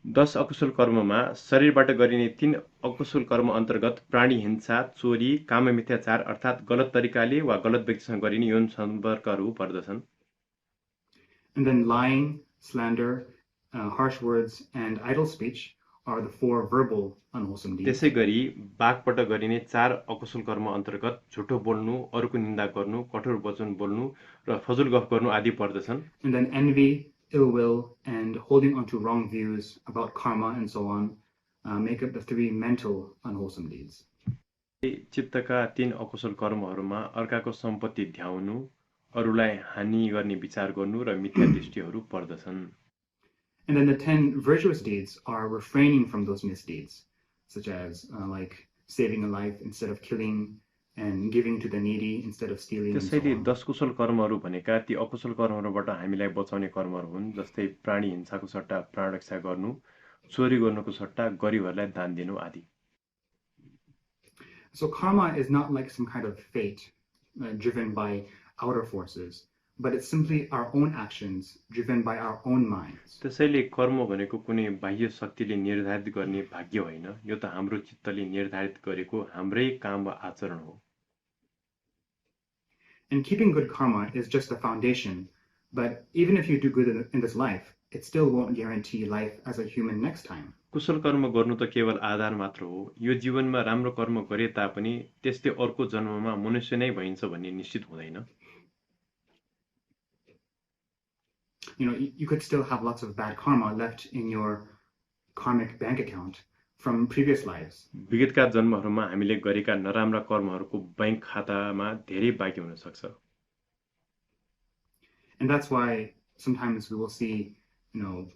10 अकुशल कर्ममा शरीरबाट गरिने 3 अकुशल कर्म अन्तर्गत प्राणी हिंसा, चोरी, काममिथ्याचार अर्थात् गलत तरिकाले वा गलत व्यक्तिसँग गरिने यौन सम्पर्कहरू पर्दछन्। And then lying, slander, harsh words, and idle speech are the 4 verbal unwholesome deeds. त्यसैगरी वाकबाट गरिने 4 अकुशल कर्म अन्तर्गत झुटो बोल्नु, अरूको निन्दा गर्नु, कठोर वचन बोल्नु र फजुल गफ गर्नु आदि पर्दछन्। And then envy, ill will, and holding onto wrong views about karma and so on make up the 3 mental unwholesome deeds. चित्तका 3 अकुशल कर्महरूमा अर्काको सम्पत्ति ध्याउनु, अरूलाई हानि गर्ने विचार गर्नु र मिथ्या दृष्टिहरू पर्दछन्। And then the 10 virtuous deeds are refraining from those misdeeds, such as like saving a life instead of killing and giving to the needy instead of stealing. त्यसैले 10 कुशल कर्महरू भनेका ती अकुशल कर्महरूबाट हामीलाई बचाउने कर्महरू हुन्, जस्तै प्राणी हिंसाको सट्टा प्राण रक्षा गर्नु, चोरी गर्नुको सट्टा गरिबहरूलाई दान दिनु आदि। So karma is not like some kind of fate driven by outer forces, but it's simply our own actions driven by our own minds. त्यसैले कर्म भनेको कुनै बाह्य शक्तिले निर्धारित गर्ने भाग्य होइन, यो त हाम्रो चित्तले निर्धारित गरेको हाम्रै काम वा आचरण हो। And keeping good karma is just the foundation, but even if you do good in this life, it still won't guarantee life as a human next time. कुशल कर्म गर्नु त केवल आधार मात्र हो। यो जीवनमा राम्रो कर्म गरे तापनि त्यसले अर्को जन्ममा मनुष्य नै भइन्छ भन्ने निश्चित हुँदैन। You could still have lots of bad karma left in your karmic bank account from previous lives. विगतका जन्महरूमा हामीले गरेका नराम्रा कर्महरूको बैंक खातामा धेरै बाँकी हुन सक्छ। And that's why sometimes we will see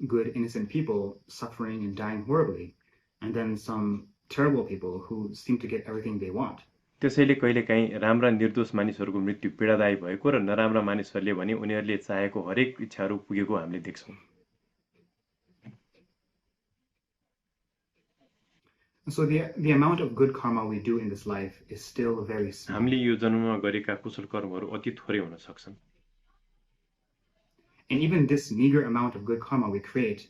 good innocent people suffering and dying horribly, and then some terrible people who seem to get everything they want. त्यसैले कहिलेकाहीँ राम्रा निर्दोष मानिसहरूको मृत्यु पीडादायी भएको र नराम्रा मानिसहरूले भने उनीहरूले चाहेको हरेक इच्छाहरू पुगेको हामीले देख्छौँ। So the amount of good karma we do in this life is still very small. हामीले यो जन्ममा गरेका कुशल कर्महरू अति थोरै हुन सक्छन्। And even this meager amount of good karma we create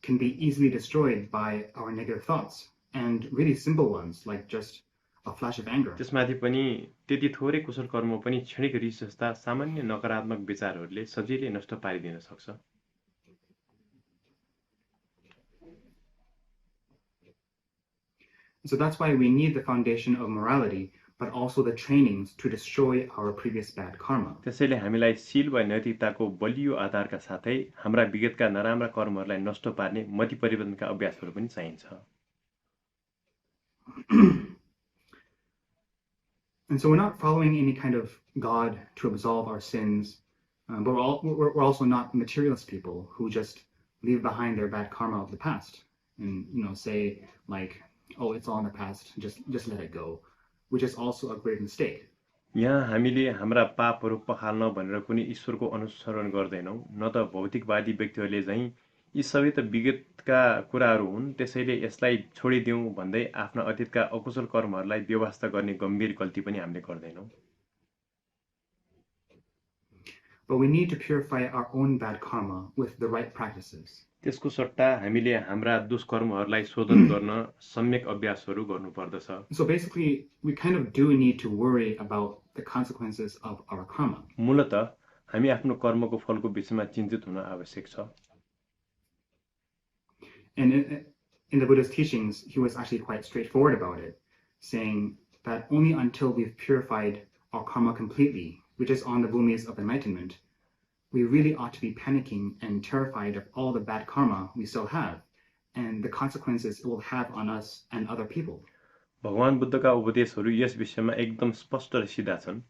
can be easily destroyed by our negative thoughts, and really simple ones like just a flash of anger. त्यसमाथि पनि त्यति थोरै कुशल कर्म पनि क्षणिक रिस जस्ता सामान्य नकारात्मक विचारहरूले सजिलै नष्ट पारिदिन सक्छ। So that's why we need the foundation of morality, but also the trainings to destroy our previous bad karma. त्यसैले हामीलाई शील वा नैतिकताको बलियो आधारका साथै हाम्रा विगतका नराम्रा कर्महरूलाई नष्ट पार्ने मति परिवर्तनका अभ्यासहरू पनि चाहिन्छ। And so we're not following any kind of God to absolve our sins, but we're also not materialist people who just leave behind their bad karma of the past and say like, oh, it's all in the past, just let it go, which is also a great mistake. यहाँ हामीले हाम्रा पापहरू पखाल्न भनेर कुनै ईश्वरको अनुसरण गर्दैनौँ, न त भौतिकवादी व्यक्तिहरूले चाहिँ यी सबै त विगतका कुराहरू हुन्, त्यसैले यसलाई छोडिदिउँ भन्दै आफ्ना अतीतका अकुशल कर्महरूलाई व्यवस्था गर्ने गम्भीर गल्ती पनि हामीले गर्दैनौँ। but we need to purify our own bad karma with the right practices. त्यसको सट्टा हामीले हाम्रा दुष्कर्महरूलाई शोधन गर्न सम्यक अभ्यासहरू गर्नुपर्दछ। So basically, we kind of do need to worry about the consequences of our karma. मूलतः हामी आफ्नो कर्मको फलको विषयमा चिन्तित हुन आवश्यक छ। And in the Buddha's teachings, he was actually quite straightforward about it, saying that only until we've purified our karma completely, which is on the bhumis of enlightenment, we really ought to be panicking and terrified of all the bad karma we still have and the consequences it will have on us and other people. भगवान बुद्धका उपदेशहरू yes विषयमा एकदम स्पष्ट र सिधा छन्।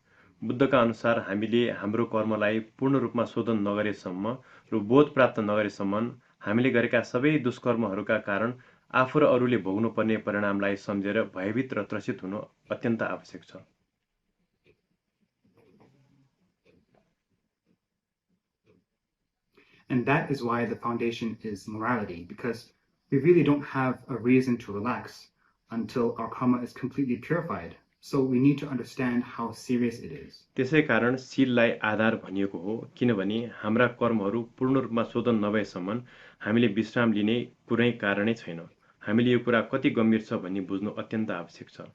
बुद्धका अनुसार हामीले हाम्रो कर्मलाई पूर्ण रूपमा शोधन नगरेसम्म र बोध प्राप्त नगरेसम्म हामीले गरेका सबै दुष्कर्महरूका कारण आफू र अरूले भोग्नुपर्ने परिणामलाई सम्झेर भयभीत र त्रसित हुनु अत्यन्त आवश्यक छ। And that is why the foundation is morality, because we really don't have a reason to relax until our karma is completely purified. So we need to understand how serious it is. त्यसै कारण शीललाई आधार भनिएको हो, किनभने हाम्रा कर्महरू पूर्ण रूपमा शोधन नभएसम्म हामीले विश्राम लिने कुनै कारणै छैन। हामीले यो कुरा कति गम्भीर छ भन्ने बुझ्नु अत्यन्त आवश्यक छ।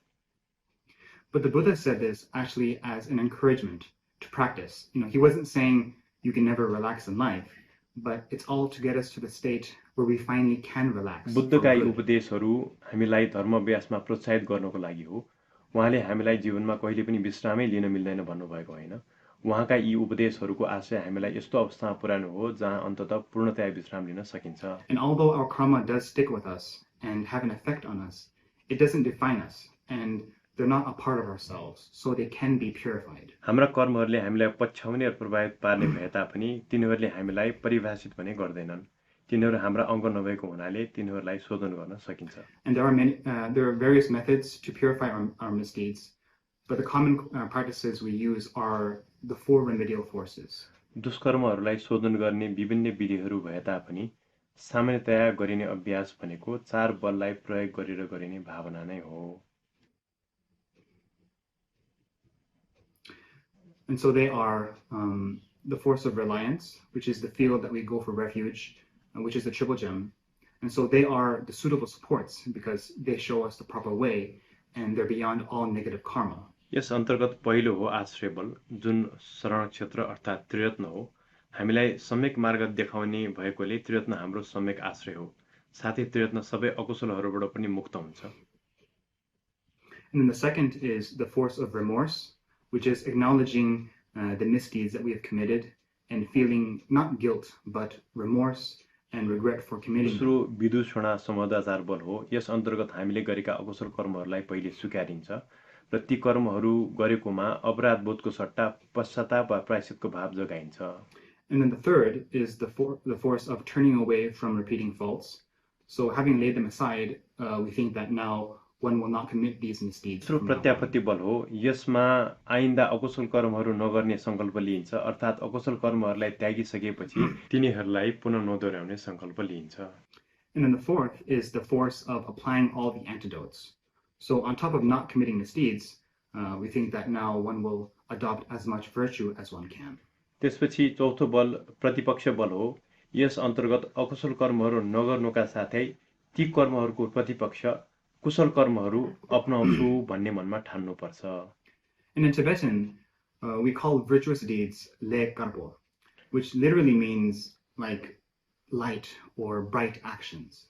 But the Buddha said this actually as an encouragement to practice. He wasn't saying you can never relax in life, but it's all to get us to the state where we finally can relax. बुद्धका यी उपदेशहरू हामीलाई धर्म अभ्यासमा प्रोत्साहित गर्नको लागि हो। उहाँले हामीलाई जीवनमा कहिले पनि विश्रामै लिन मिल्दैन भन्नुभएको होइन। उहाँका यी उपदेशहरूको आशय हामीलाई यस्तो अवस्थामा पुर्याउनु हो जहाँ अन्ततः पूर्णतया विश्राम लिन सकिन्छ। And although our karma does stick with us and have an effect on us, it doesn't define us, and they're not a part of ourselves, so they can be purified. हाम्रा कर्महरूले हामीलाई पछ्याउने र प्रभावित पार्ने भए तापनि तिनीहरूले हामीलाई परिभाषित भने गर्दैनन्। तिनीहरू हाम्रा अङ्ग नभएको हुनाले तिनीहरूलाई शोधन गर्न सकिन्छ। And there are various methods to purify our misdeeds, but the common practices we use are the four remedial forces. दुष्कर्महरूलाई शोधन गर्ने विभिन्न विधिहरू भए तापनि सामान्यतया गरिने अभ्यास भनेको चार बललाई प्रयोग गरेर गरिने भावना नै हो। And so they are the force of reliance, which is the field that we go for refuge, which is the triple gem. And so they are the suitable supports because they show us the proper way and they're beyond all negative karma. Yes अन्तर्गत पहिलो हो आश्रय बल, जुन शरण क्षेत्र अर्थात् त्रिरत्न हो। हामीलाई सम्यक मार्ग देखाउने भएकोले त्रिरत्न हाम्रो सम्यक आश्रय हो। साथै त्रिरत्न सबै अकुशलहरूबाट पनि मुक्त हुन्छ। And then the second is the force of remorse, which is acknowledging the misdeeds that we have committed and feeling not guilt but remorse and regret for committing. दोस्रो विदुषणा समुदाचार बल हो। यस अन्तर्गत हामीले गरेका अकुशल कर्महरूलाई पहिले स्वीकारिन्छ र ती कर्महरू गरेकोमा अपराध बोधको सट्टा पश्चाताप वा प्रायश्चितको भाव जगाइन्छ। And then the third is the force of turning away from repeating faults. So having laid them aside, we think that now one will not commit these misdeeds. दोस्रो प्रत्यापत्ति बल हो। यसमा आइन्दा अकुशल कर्महरू नगर्ने संकल्प लिइन्छ, अर्थात् अकुशल कर्महरूलाई त्यागिसकेपछि तिनीहरूलाई पुनः नदोहोर्याउने संकल्प लिइन्छ। And then the fourth is the force of applying all the antidotes. So on top of not committing misdeeds, we think that now one will adopt as much virtue as one can. त्यसपछि चौथो बल प्रतिपक्ष बल हो। Yes अन्तर्गत अकुशल कर्महरू नगर्नुका साथै ती कर्महरूको प्रतिपक्ष कुशल कर्महरू अपनाउँछु भन्ने मनमा ठान्नु पर्छ। And in Tibetan, we call virtuous deeds le karpo, which literally means like light or bright actions.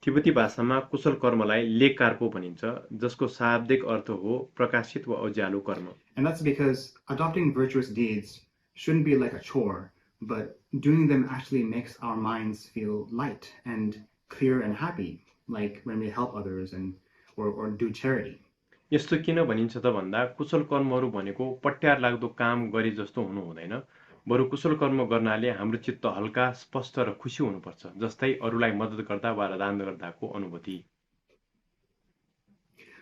तिब्बती भाषामा कुशल कर्मलाई ले कार्पो भनिन्छ, जसको शाब्दिक अर्थ हो प्रकाशित वा उज्यालो कर्म। And that's because adopting virtuous deeds shouldn't be like a chore, but doing them actually makes our minds feel light and clear and happy, like when we help others and or do charity. यस्तो किन भनिन्छ त भन्दा कुशल कर्महरू भनेको पट्यार लाग्दो काम गरे जस्तो हुनु हुँदैन, बरु कुशल कर्म गर्नाले हाम्रो चित्त हल्का स्पष्ट र खुसी हुनुपर्छ, जस्तै अरूलाई मद्दत गर्दा वा दान गर्दाको अनुभूति।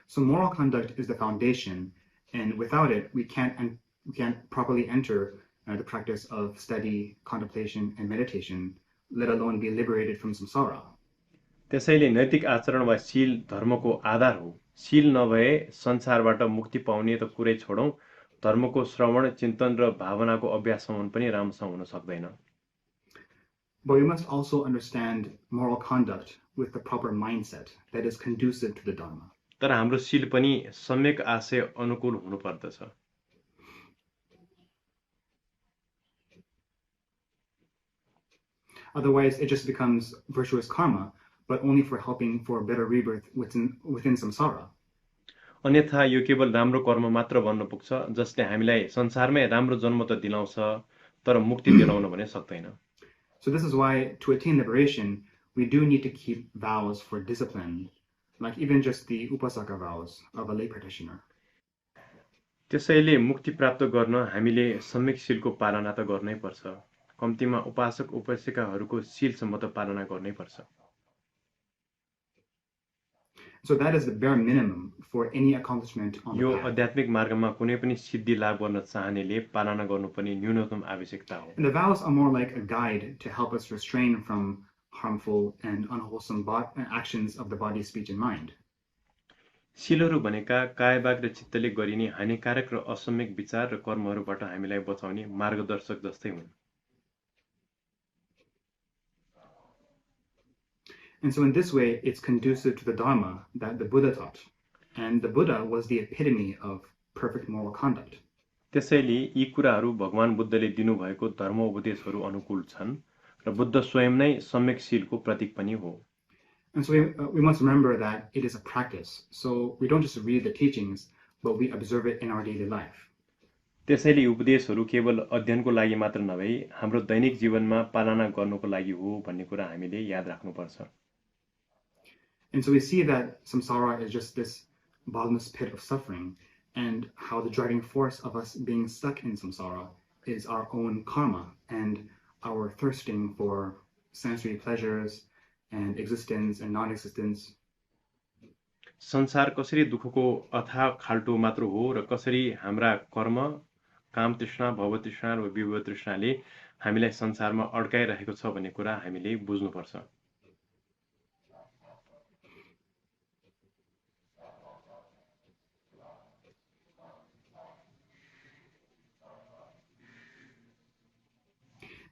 So moral conduct is the foundation, and without it we can't properly enter the practice of study, contemplation and meditation, let alone be liberated from samsara. त्यसैले नैतिक आचरण वा शील धर्मको आधार हो। शील नभए संसारबाट मुक्ति पाउने त कुरै छोडौं, धर्मको श्रवण, चिन्तन र भावनाको अभ्याससम्म पनि राम्रोसँग हुन सक्दैन। But we must also understand moral conduct with the proper mindset that is conducive to the Dharma. तर हाम्रो शील पनि सम्यक आशय अनुकूल हुनुपर्दछ। Otherwise, it just becomes virtuous karma, but only for helping for better rebirth within samsara. अन्यथा यो केवल राम्रो कर्म मात्र बन्न पुग्छ जसले हामीलाई संसारमै राम्रो जन्म त दिलाउँछ तर मुक्ति दिलाउन भने सक्दैन। So this is why to attain liberation, we do need to keep vows for discipline, like even just the upasaka vows of a lay practitioner. त्यसैले मुक्ति प्राप्त गर्न हामीले सम्यक शीलको पालना त गर्नै पर्छ। कम्तीमा उपासक उपासिकाहरूको शीलसम्म त पालना गर्नै पर्छ। So that is the bare minimum for any accomplishment on the yo path. आध्यात्मिक मार्गमा कुनै पनि सिद्धि लाभ गर्न चाहनेले पालना गर्नुपर्ने न्यूनतम आवश्यकता हो। And the vows are more like a guide to help us refrain from harmful and unwholesome actions of the body, speech, and mind. शीलहरू भनेका कायवाग र चित्तले गरिने हानिकारक र असम्यक विचार र कर्महरूबाट हामीलाई बचाउने मार्गदर्शक जस्तै हुन्। And so in this way, it's conducive to the Dharma that the Buddha taught. And the Buddha was the epitome of perfect moral conduct. त्यसैले यी कुराहरू भगवान बुद्धले दिनुभएको धर्म उपदेशहरू अनुकूल छन् र बुद्ध स्वयं नै सम्यक शीलको प्रतीक पनि हो। And so we must remember that it is a practice. So we don't just read the teachings, but we observe it in our daily life. त्यसैले उपदेशहरू केवल अध्ययनको लागि मात्र नभई हाम्रो दैनिक जीवनमा पालना गर्नको लागि हो भन्ने कुरा हामीले याद राख्नुपर्छ। And so we see that samsara is just this bottomless pit of suffering, and how the driving force of us being stuck in samsara is our own karma and our thirsting for sensory pleasures and existence and non-existence. संसार कसरी दुःखको अथाह खाल्टो मात्र हो र कसरी हाम्रा कर्म, काम तृष्णा, भव तृष्णा र विभव तृष्णाले हामीलाई संसारमा अड्काइरहेको छ भन्ने कुरा हामीले बुझ्नुपर्छ।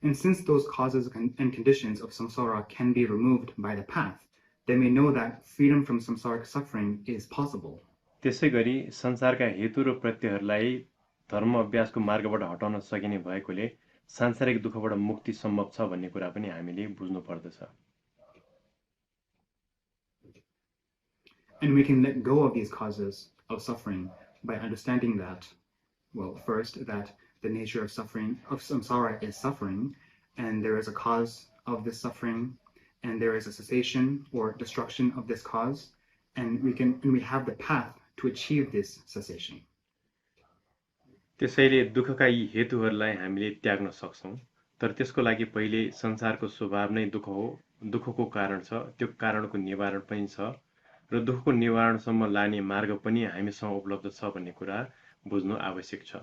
And since those causes and conditions of samsara can be removed by the path, then we know that freedom from samsaric suffering is possible. त्यसैगरी संसारका हेतु र प्रत्ययहरूलाई धर्म अभ्यासको मार्गबाट हटाउन सकिने भएकोले सांसारिक दुःखबाट मुक्ति सम्भव छ भन्ने कुरा पनि हामीले बुझ्नु पर्दछ। And we can let go of these causes of suffering by understanding that, well, first, that the nature of suffering, of samsara, is suffering, and there is a cause of this suffering, and there is a cessation or destruction of this cause, and we have the path to achieve this cessation. त्यसैले दुःखका यी हेतुहरूलाई हामीले त्याग्न सक्छौं, तर त्यसको लागि पहिले संसारको स्वभाव नै दुःख हो, दुःखको कारण छ, त्यो कारणको निवारण पनि छ र दुःखको निवारणसम्म लाने मार्ग पनि हामीसँग उपलब्ध छ भन्ने कुरा बुझ्नु आवश्यक छ।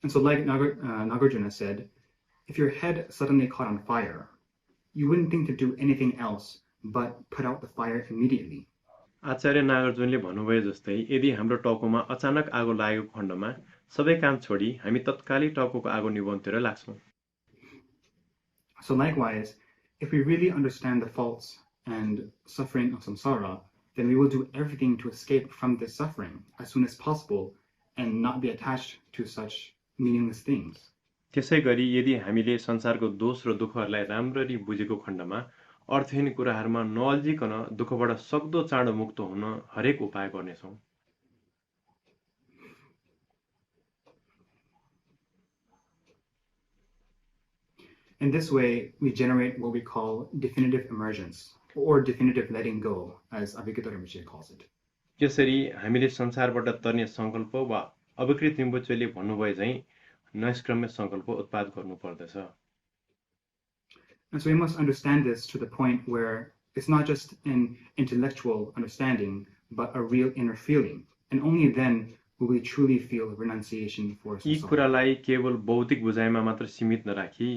And so like Nagarjuna said, if your head suddenly caught on fire, you wouldn't think to do anything else but put out the fire immediately. आचार्य नागार्जुनले भन्नुभए जस्तै यदि हाम्रो टाउकोमा अचानक आगो लागेको खण्डमा सबै काम छोडी हामी तत्कालै टाउकोको आगो निभाउनतिर लाग्छौं। So likewise, if we really understand the faults and suffering of samsara, then we will do everything to escape from this suffering as soon as possible and not be attached to such meaningless things. त्यसैगरी यदि हामीले संसारको दोष र दुःखहरूलाई राम्ररी बुझेको खण्डमा अर्थहीन कुराहरूमा नअल्झिकन दुःखबाट सक्दो चाँडो मुक्त हुन हरेक उपाय गर्नेछौं। In this way, we generate what we call definitive emergence, or definitive letting go, as Abhaya Rinpoche calls it. यसरी हामीले संसारबाट तर्ने संकल्प वा अभिकृत रिम्पोचेले भन्नुभए झैं नैष्क्रम्य संकल्प उत्पाद गर्नु पर्दछ। And so we must understand this to the point where it's not just an intellectual understanding, but a real inner feeling. And only then will we truly feel renunciation for यी samsara. कुरालाई केवल भौतिक बुझाइमा मात्र सीमित नराखी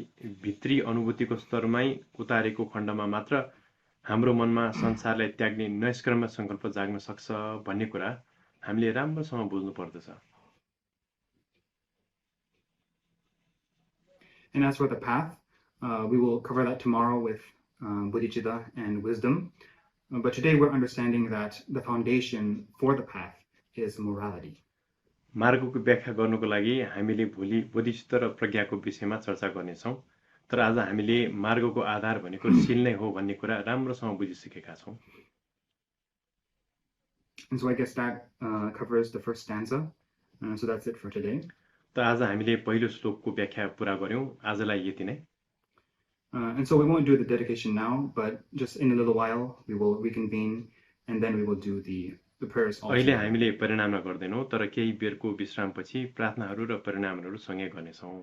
भित्री अनुभूतिको स्तरमै उतारेको खण्डमा मात्र हाम्रो मनमा संसारलाई त्याग्ने नैष्कर्म्य सङ्कल्प जाग्न सक्छ भन्ने कुरा हामीले राम्रोसँग बुझ्नु पर्दछ। And as for the path, we will cover that tomorrow with bodhicitta and wisdom. But today we're understanding that the foundation for the path is morality. मार्गको व्याख्या गर्नुको लागि हामीले भोलि बोधिचित्त र प्रज्ञाको विषयमा चर्चा गर्नेछौँ। तर आज हामीले मार्गको आधार भनेको शील नै हो भन्ने कुरा राम्रोसँग बुझिसकेका छौँ। And so I guess that covers the first stanza. So that's it for today. त आज हामीले पहिलो श्लोकको व्याख्या पुरा गर्यौं। आजलाई यति नै। And so we won't do the dedication now, but just in a little while we will reconvene and then we will do the prayers all अहिले together. हामीले परिणाम गर्दैनौं, तर केही बेरको विश्रामपछि प्रार्थनाहरू र परिणामहरू सँगै गर्नेछौं।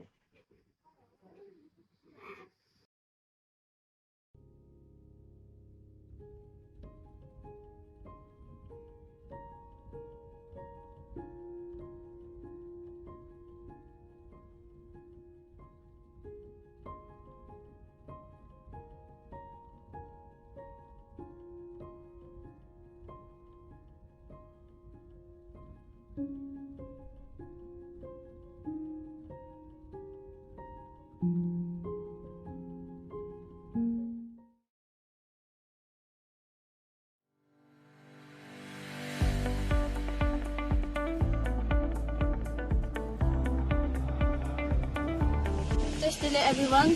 Hello everyone.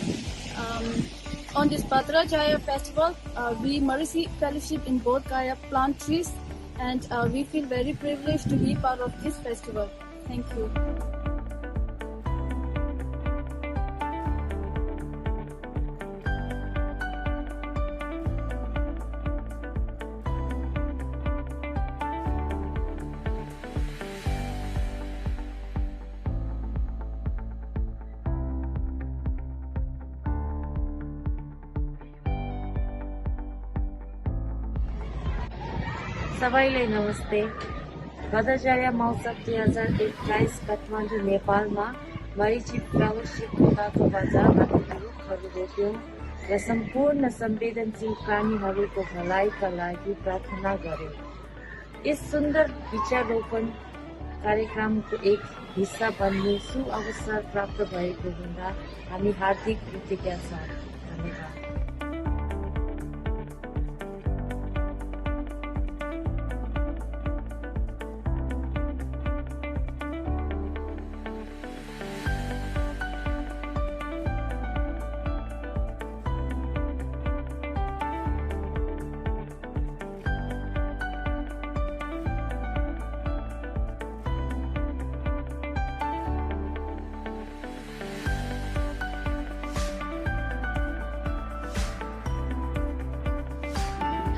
On this Bhadracarya Festival, we mercy fellowship in Bodhgaya plant trees, and we feel very privileged to be part of this festival. Thank you. सबैलाई नमस्ते। भद्राचार्य महोत्सव 2021 काठमाडौँ नेपालमा मरीची फेलोशिप तर्फबाट हामीले रुखहरू रोप्यौं र सम्पूर्ण संवेदनशील प्राणीहरूको भलाइका लागि प्रार्थना गर्यौं। यस सुन्दर वृक्षारोपण कार्यक्रमको एक हिस्सा बन्ने सुअवसर प्राप्त भएको हुँदा हामी हार्दिक कृतज्ञ छौं। धन्यवाद।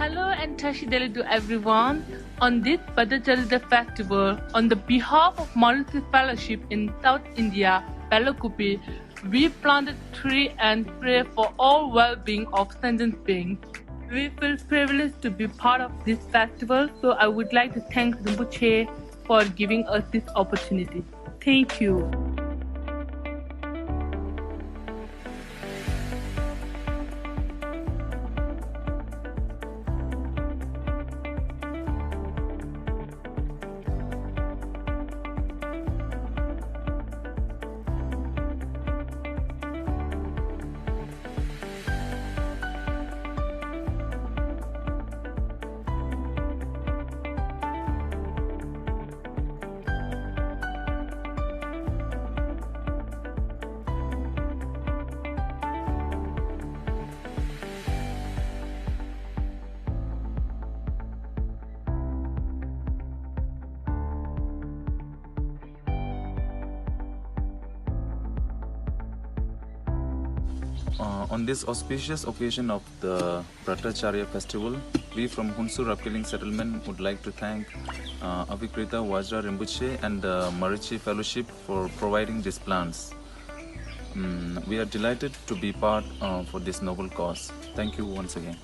Hello and Tashi Delhi to everyone. On this Bhadracarya Festival, on the behalf of Mortality Fellowship in South India, Balakupi, we planted tree and pray for all well-being of sentient beings. We feel privileged to be part of this festival, so I would like to thank Rinpoche for giving us this opportunity. Thank you. On this auspicious occasion of the Bhadracarya Festival, we from Hunsur Upscaling Settlement would like to thank Abhaya Vajra Rinpoche and the Marichi Fellowship for providing these plants. We are delighted to be part for this noble cause. Thank you once again.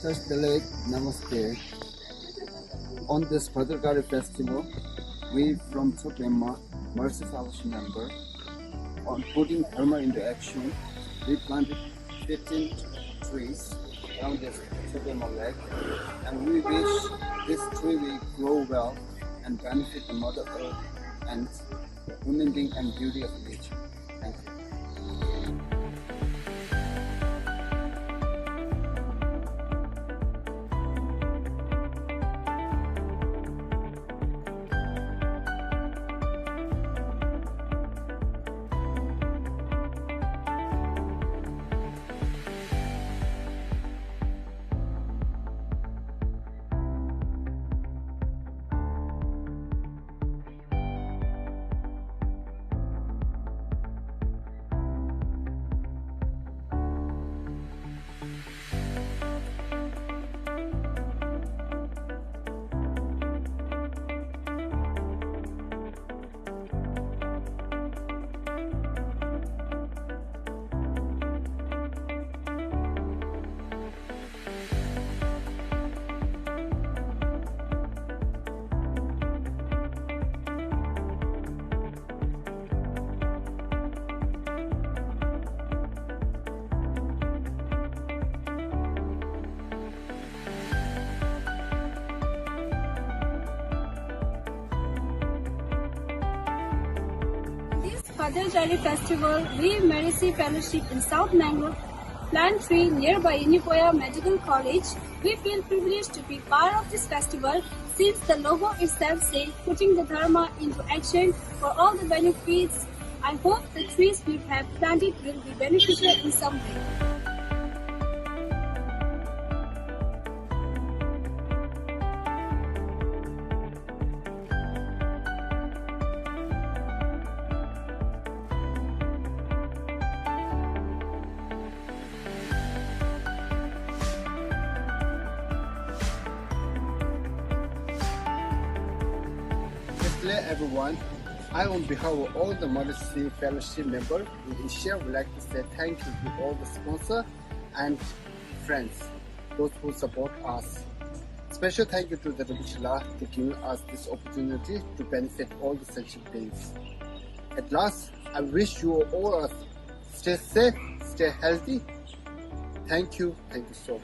Delayed Namaste. On this Bhadracarya Festival, we from Myanmar, Mercy Fellowship member, on putting Dharma into action, we planted 15 trees around this Myanmar lake, and we wish this tree will grow well and benefit the Mother Earth and human being and beauty of nature. Thank you. Bhadracarya Festival, we Mercy Fellowship in South Mangrove, Plant Tree nearby Unipoya Medical College. We feel privileged to be part of this festival since the logo itself says putting the Dharma into action for all the benefits. I hope the trees we have planted will be beneficial in some way. Hello everyone. I, on behalf of all the Mercy Fellowship members in Asia, would like to say thank you to all the sponsors and friends, those who support us. Special thank you to the Rinpoche for giving us this opportunity to benefit all the sentient beings. At last, I wish you all stay safe, stay healthy. Thank you so much.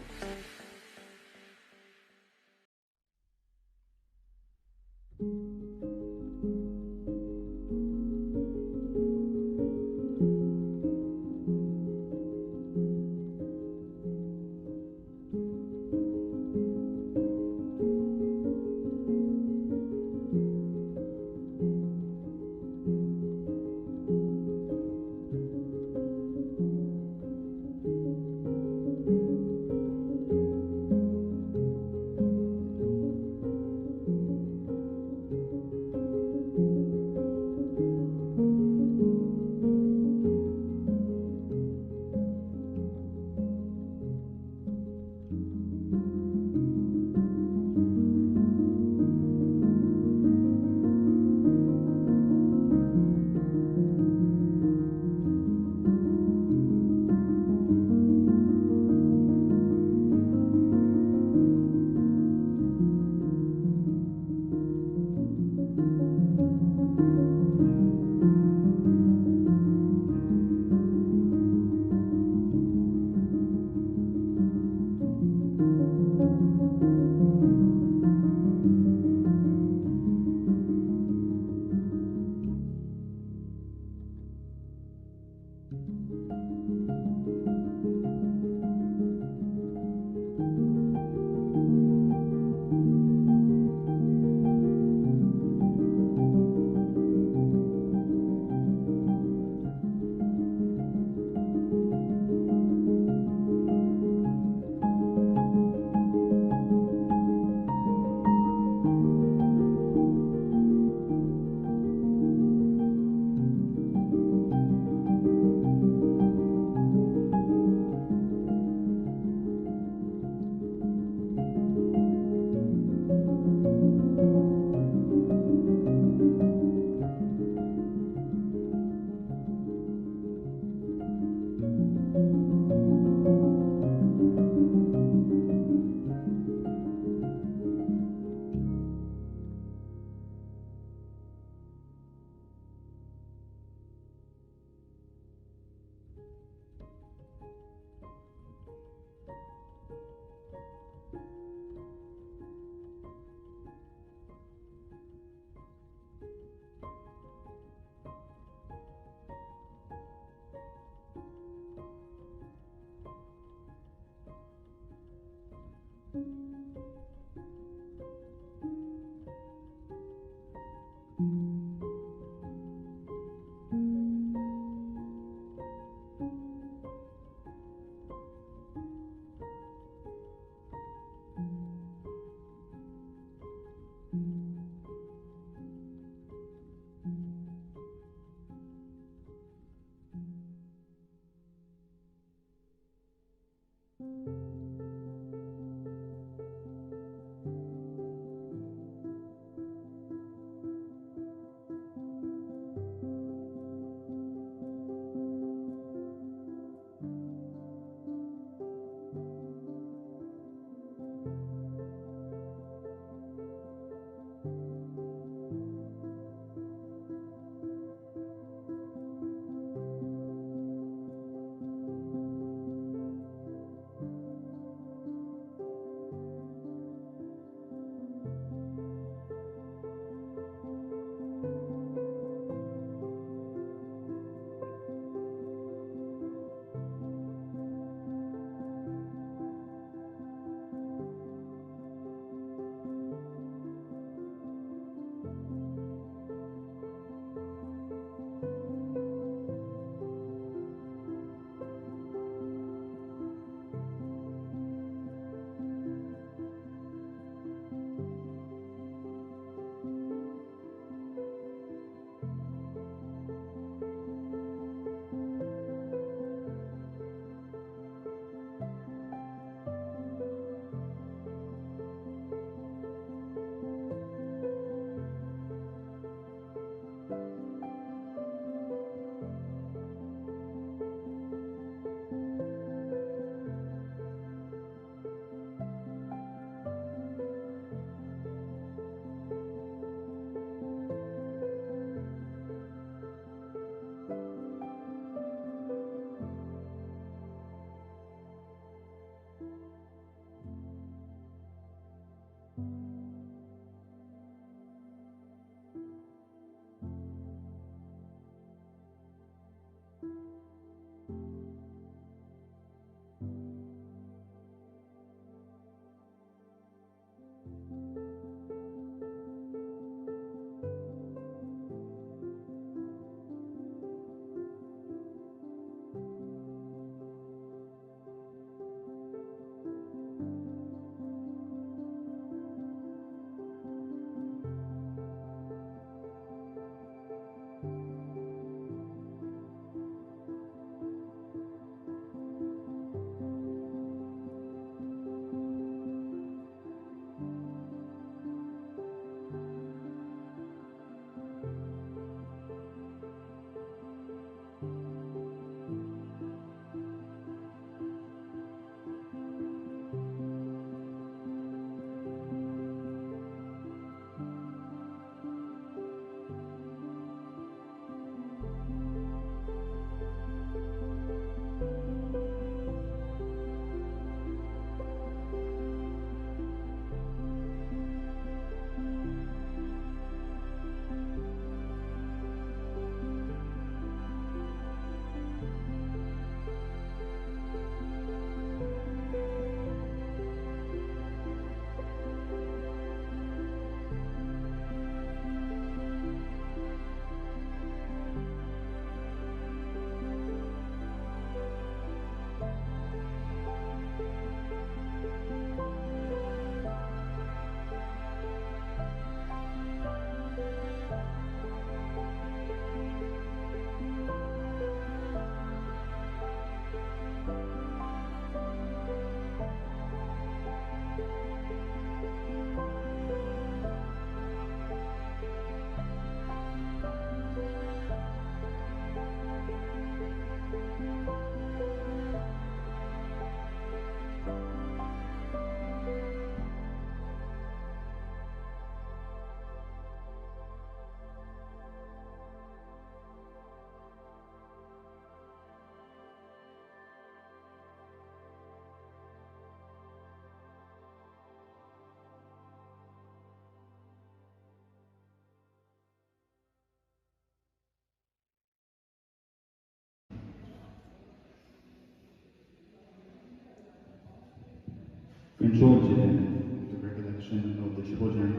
Control the recollection of the children,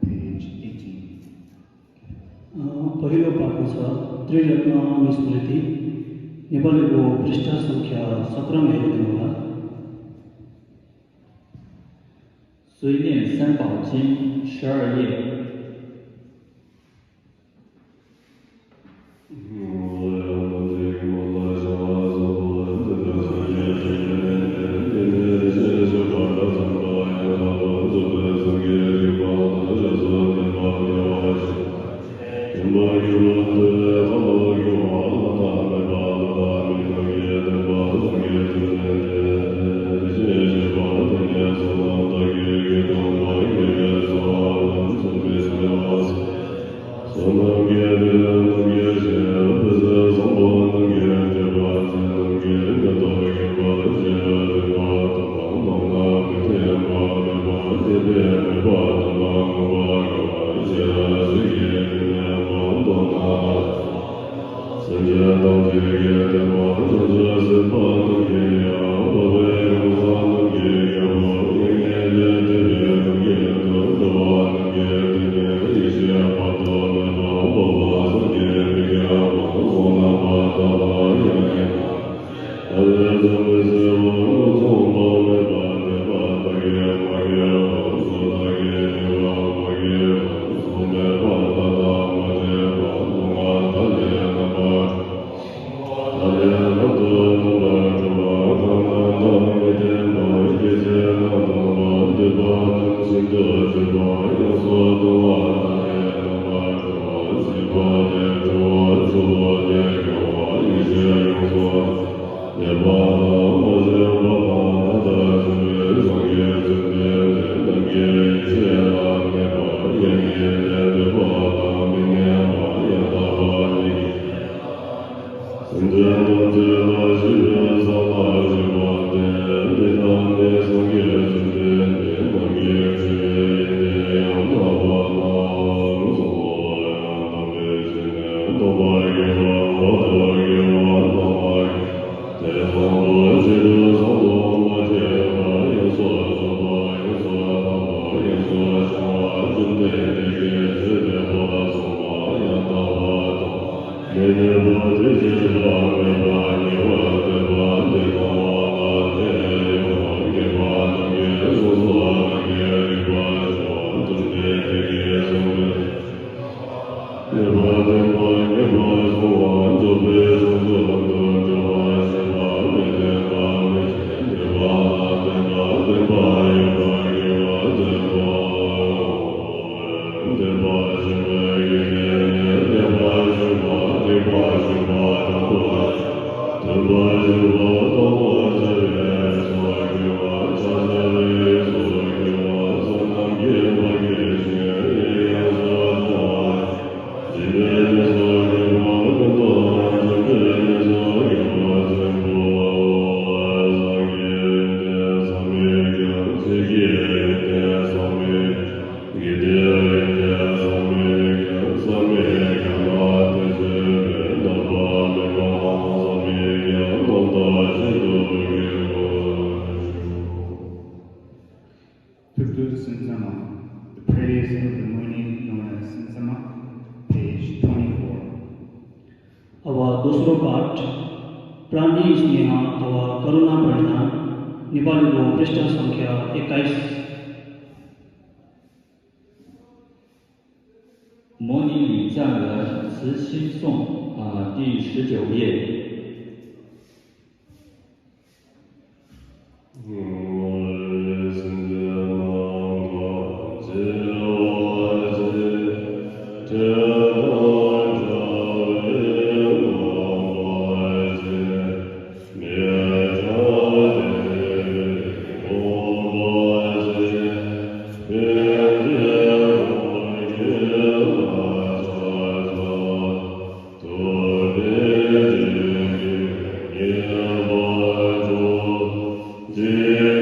page 18. पहिलो पाठमा छ त्रिरत्न अनुस्मृति नेपालीको पृष्ठ सङ्ख्या 17 हेरिदिनुहोला 随念三宝经12页。अब दोस्रो पाठ प्राणी स्नेह अथवा करुणा परिधान नेपालीको पृष्ठ सङ्ख्या 21। 模拟礼赞的慈心颂第19页。Yeah.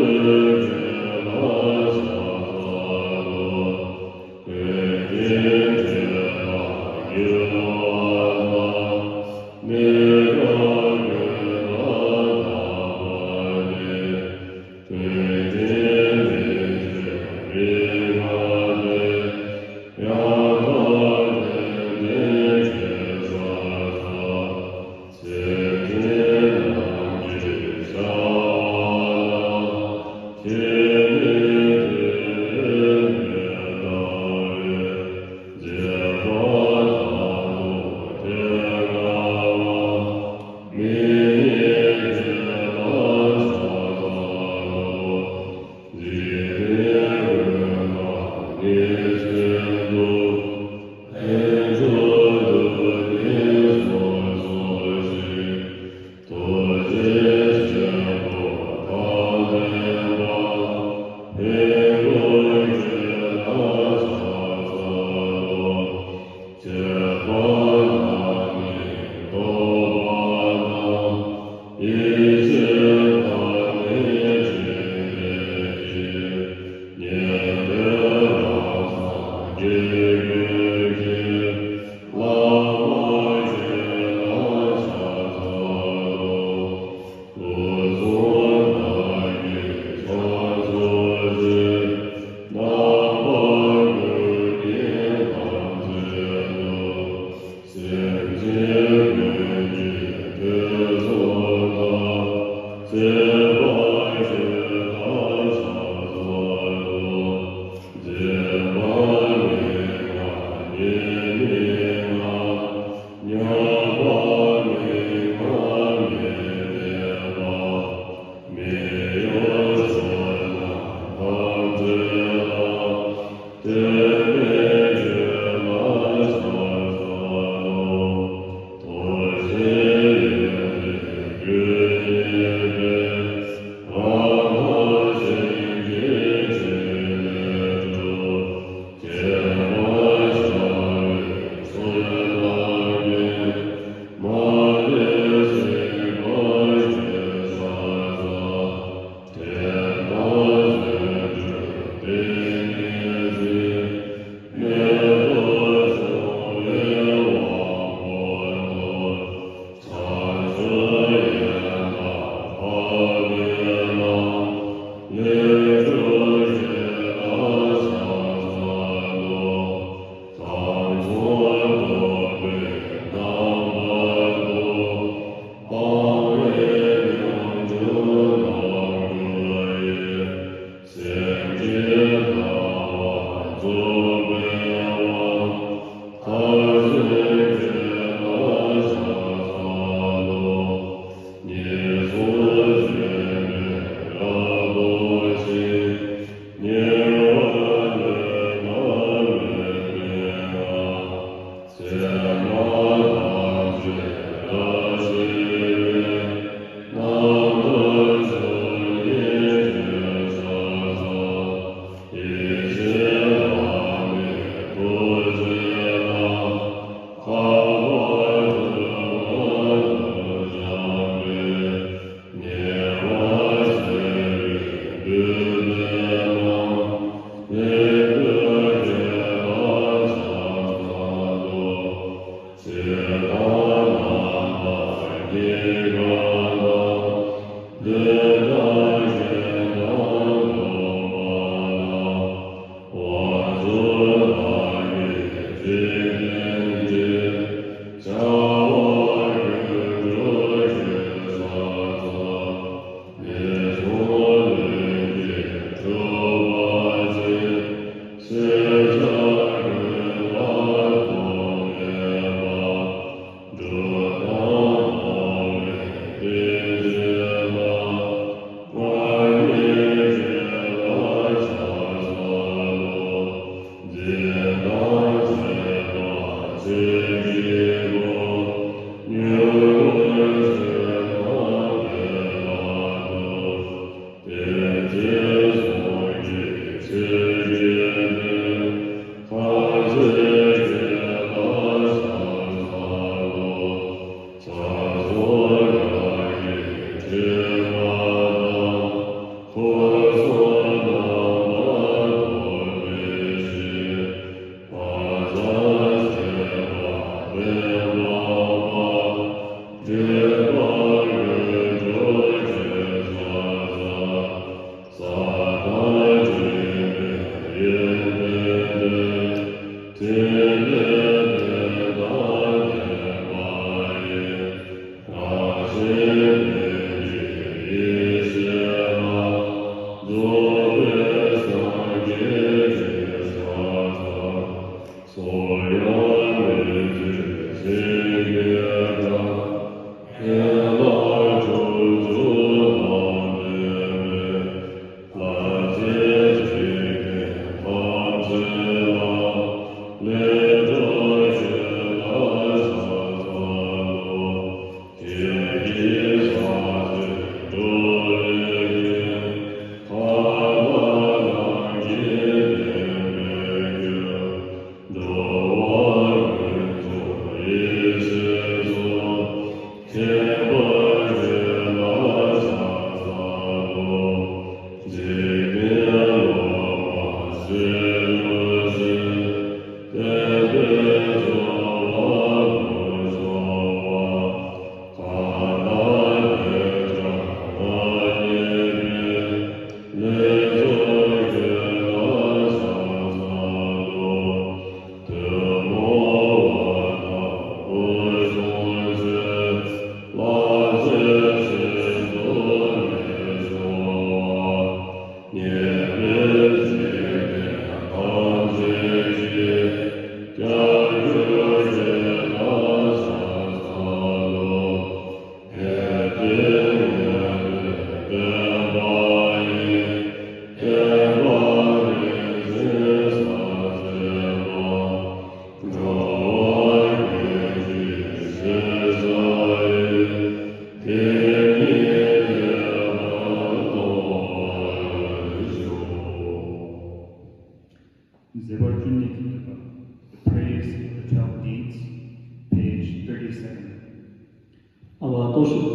Yes,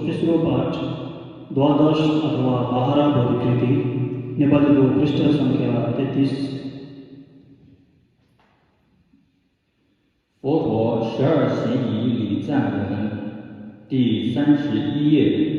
तेस्रो पाठ द्वादश अथवा बाह्र बोधिकृति नेपालीको पृष्ठ सङ्ख्या 33।佛陀12习仪礼赞文第31页。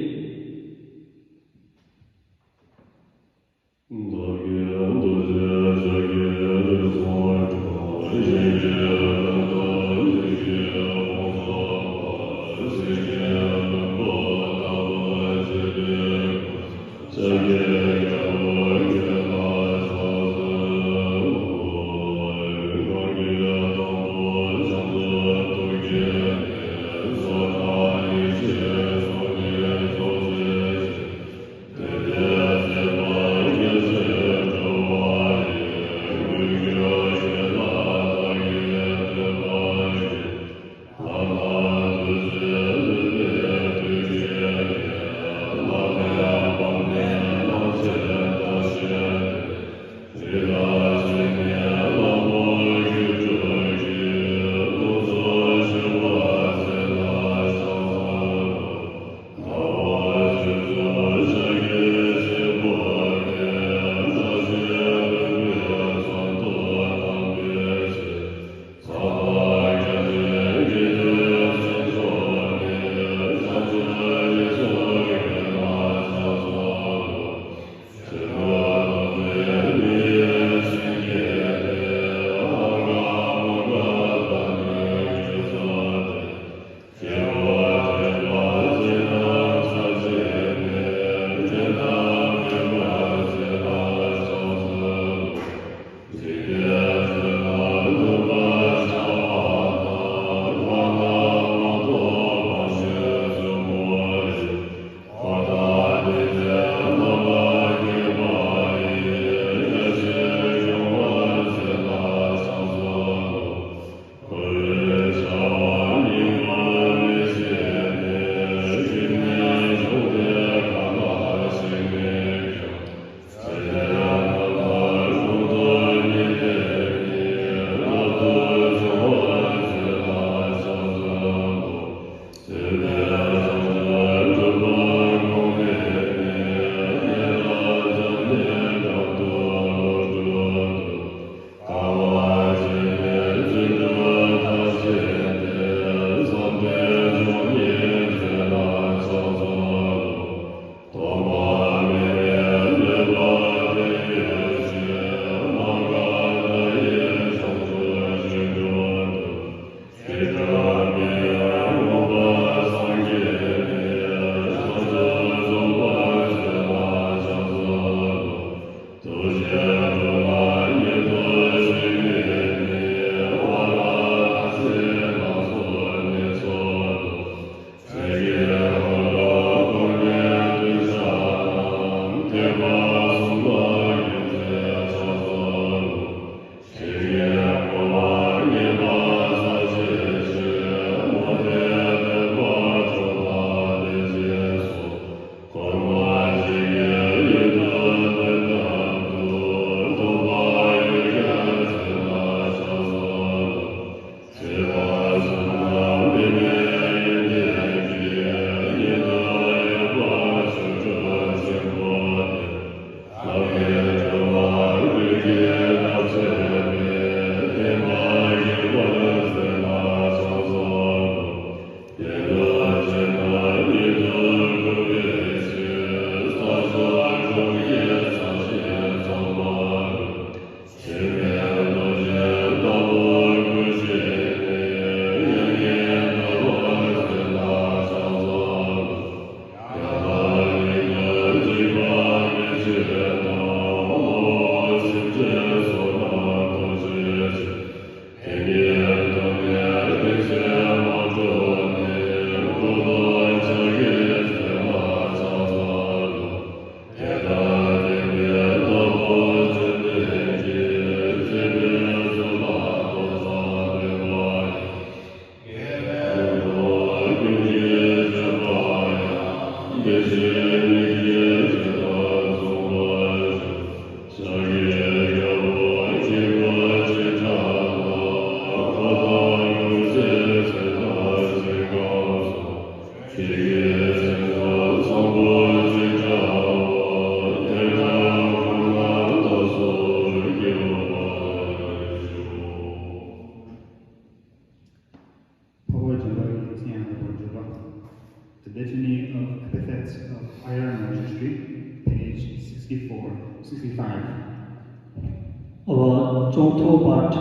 चौथो पाठ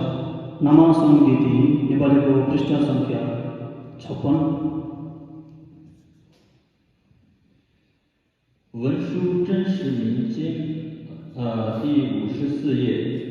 नामा सङ्गीति नेपालीको पृष्ठ सङ्ख्या 56। 文书真实明经第54页。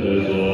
There's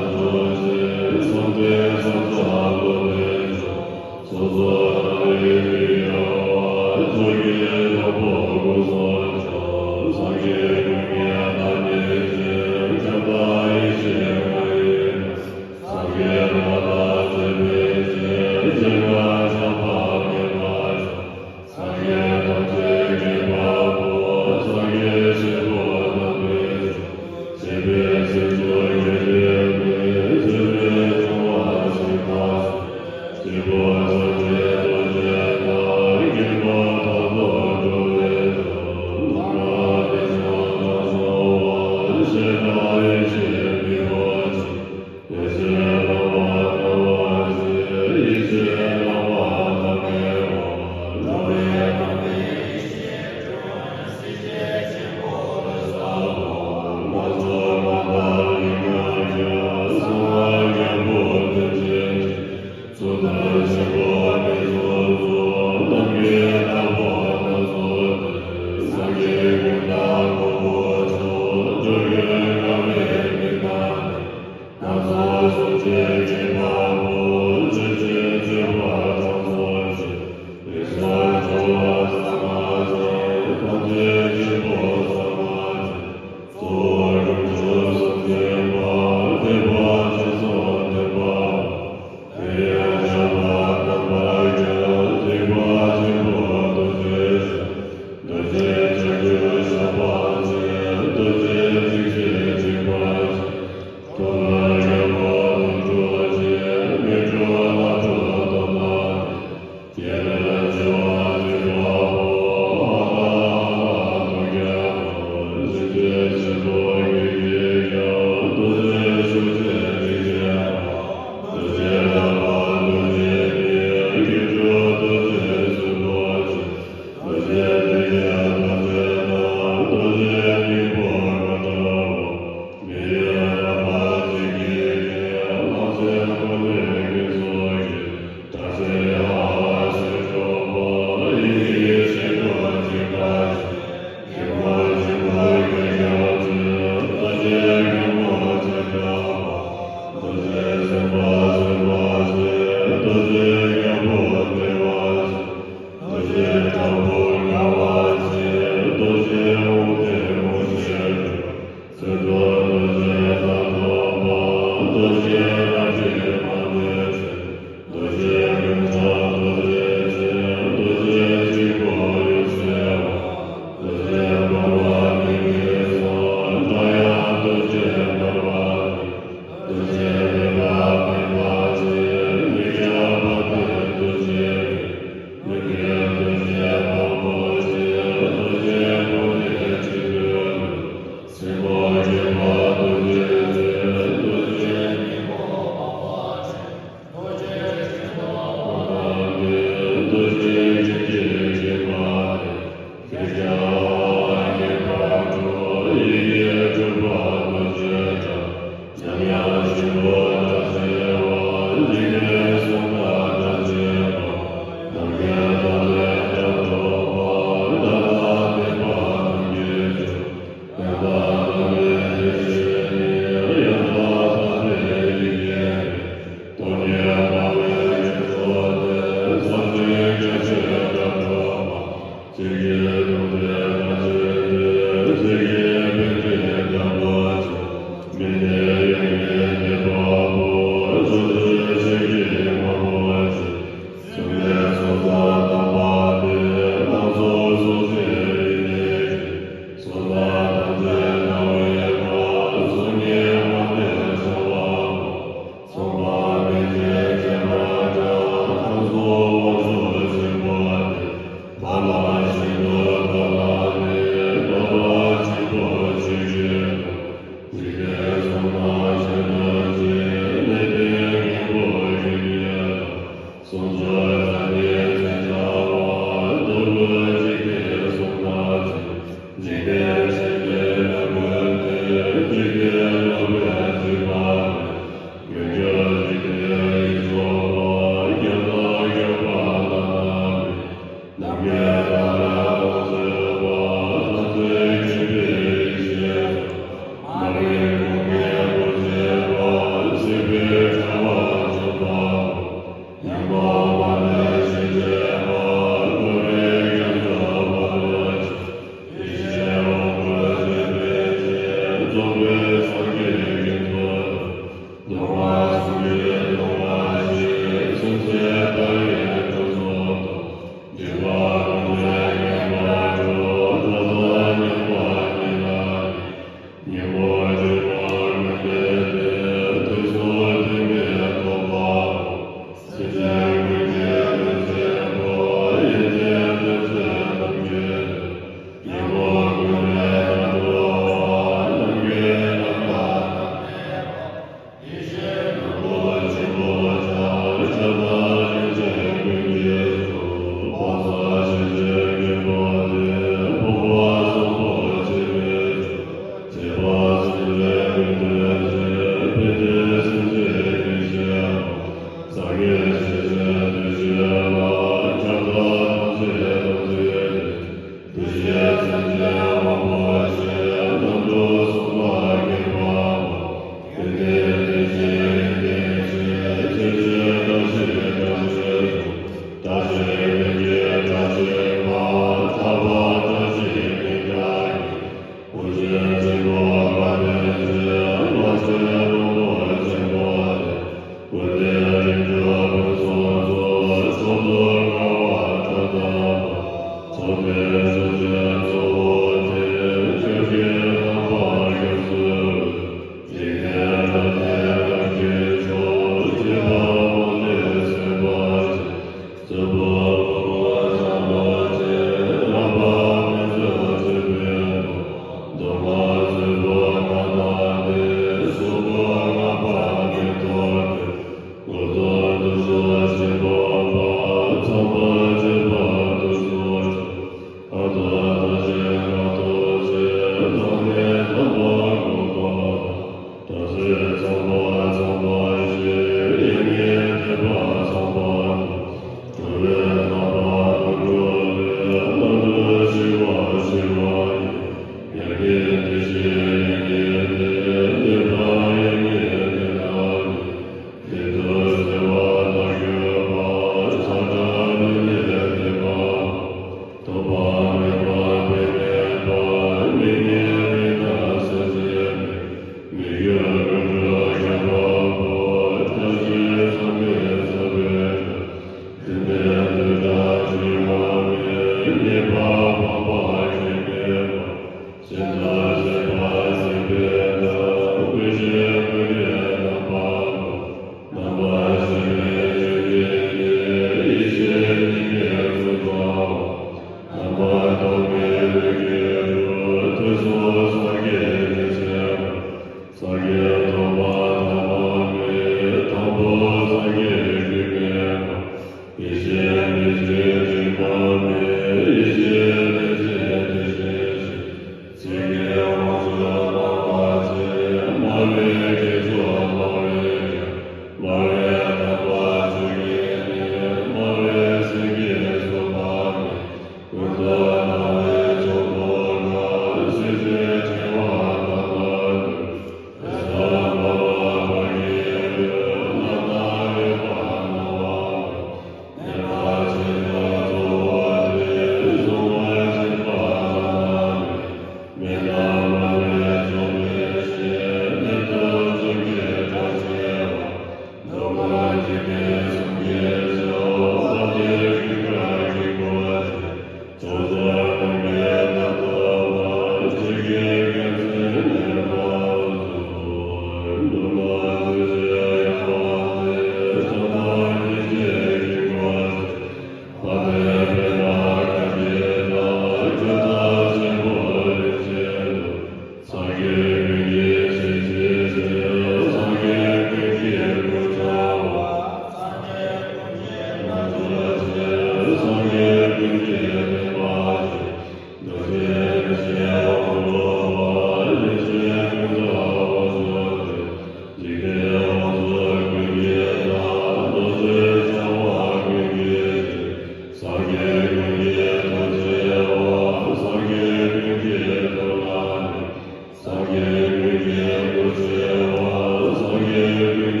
Om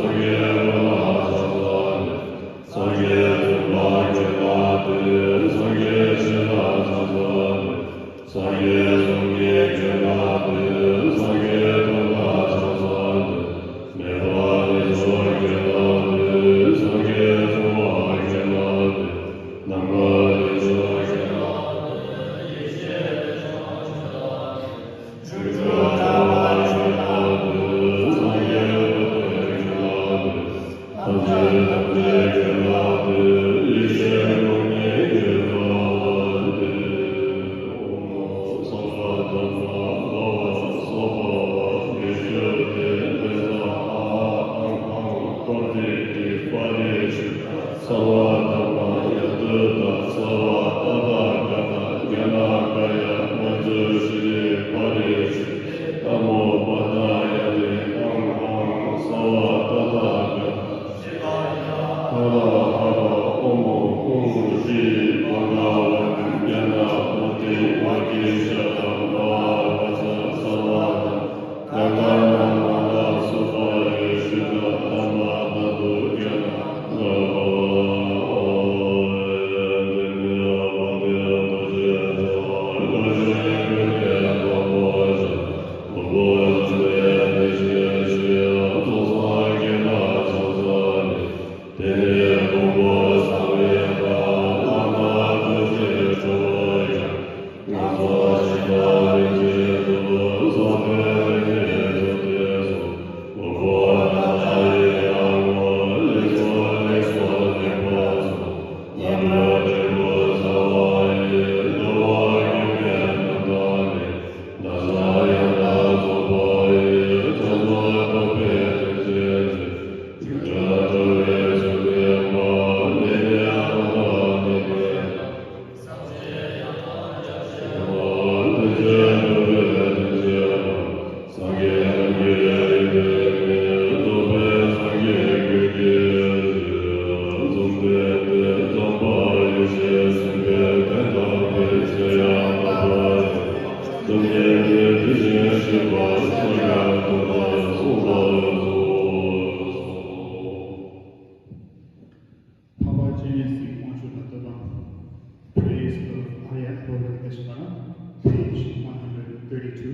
Sange Praise of Abhaya Festival, page 132.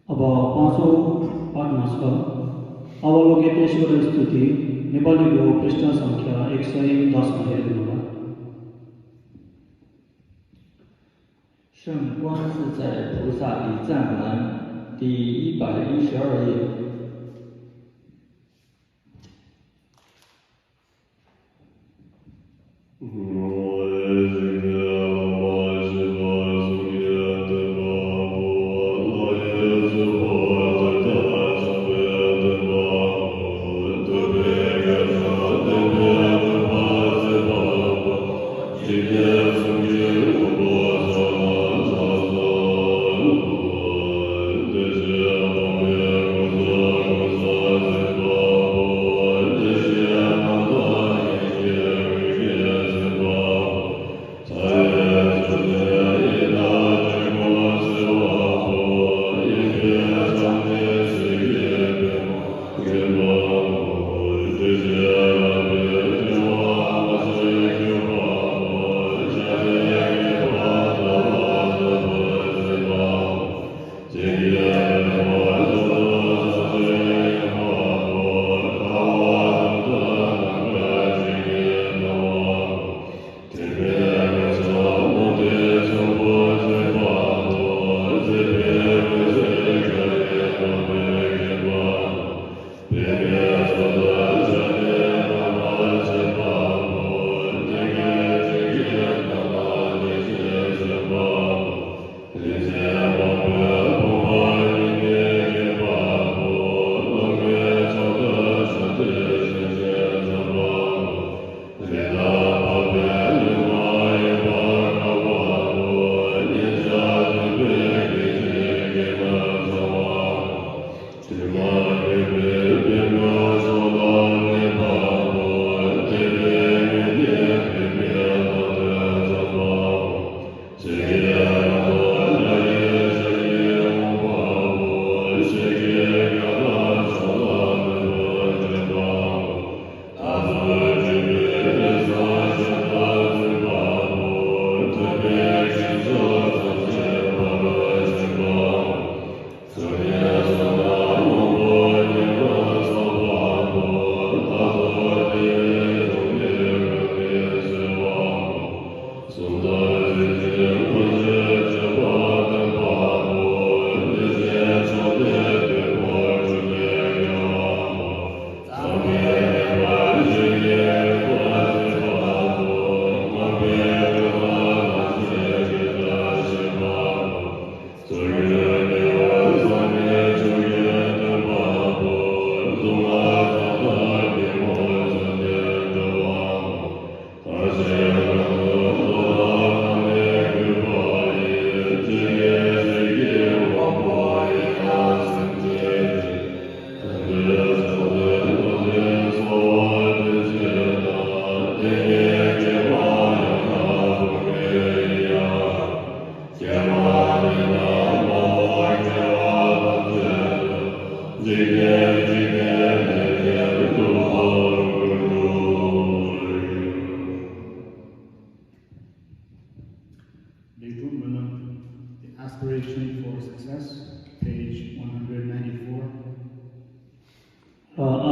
अब पाँचौँ पाठमा छ अवलोकितेश्वर स्तुति नेपालीको पृष्ठ सङ्ख्या 110 मा हेर्नुहोला। 圣观自在菩萨礼赞文第112页。Thank you.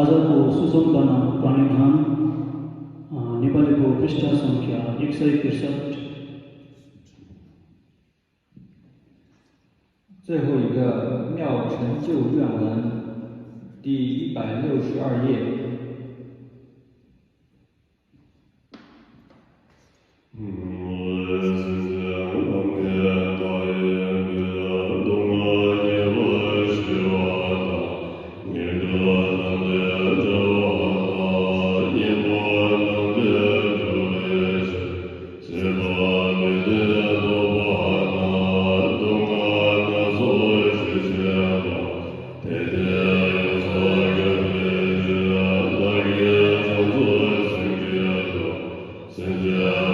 आजको सुसम्पन्न प्रणिधान नेपालीको पृष्ठ सङ्ख्या 163。最后一个妙成就愿文，第162页。Senja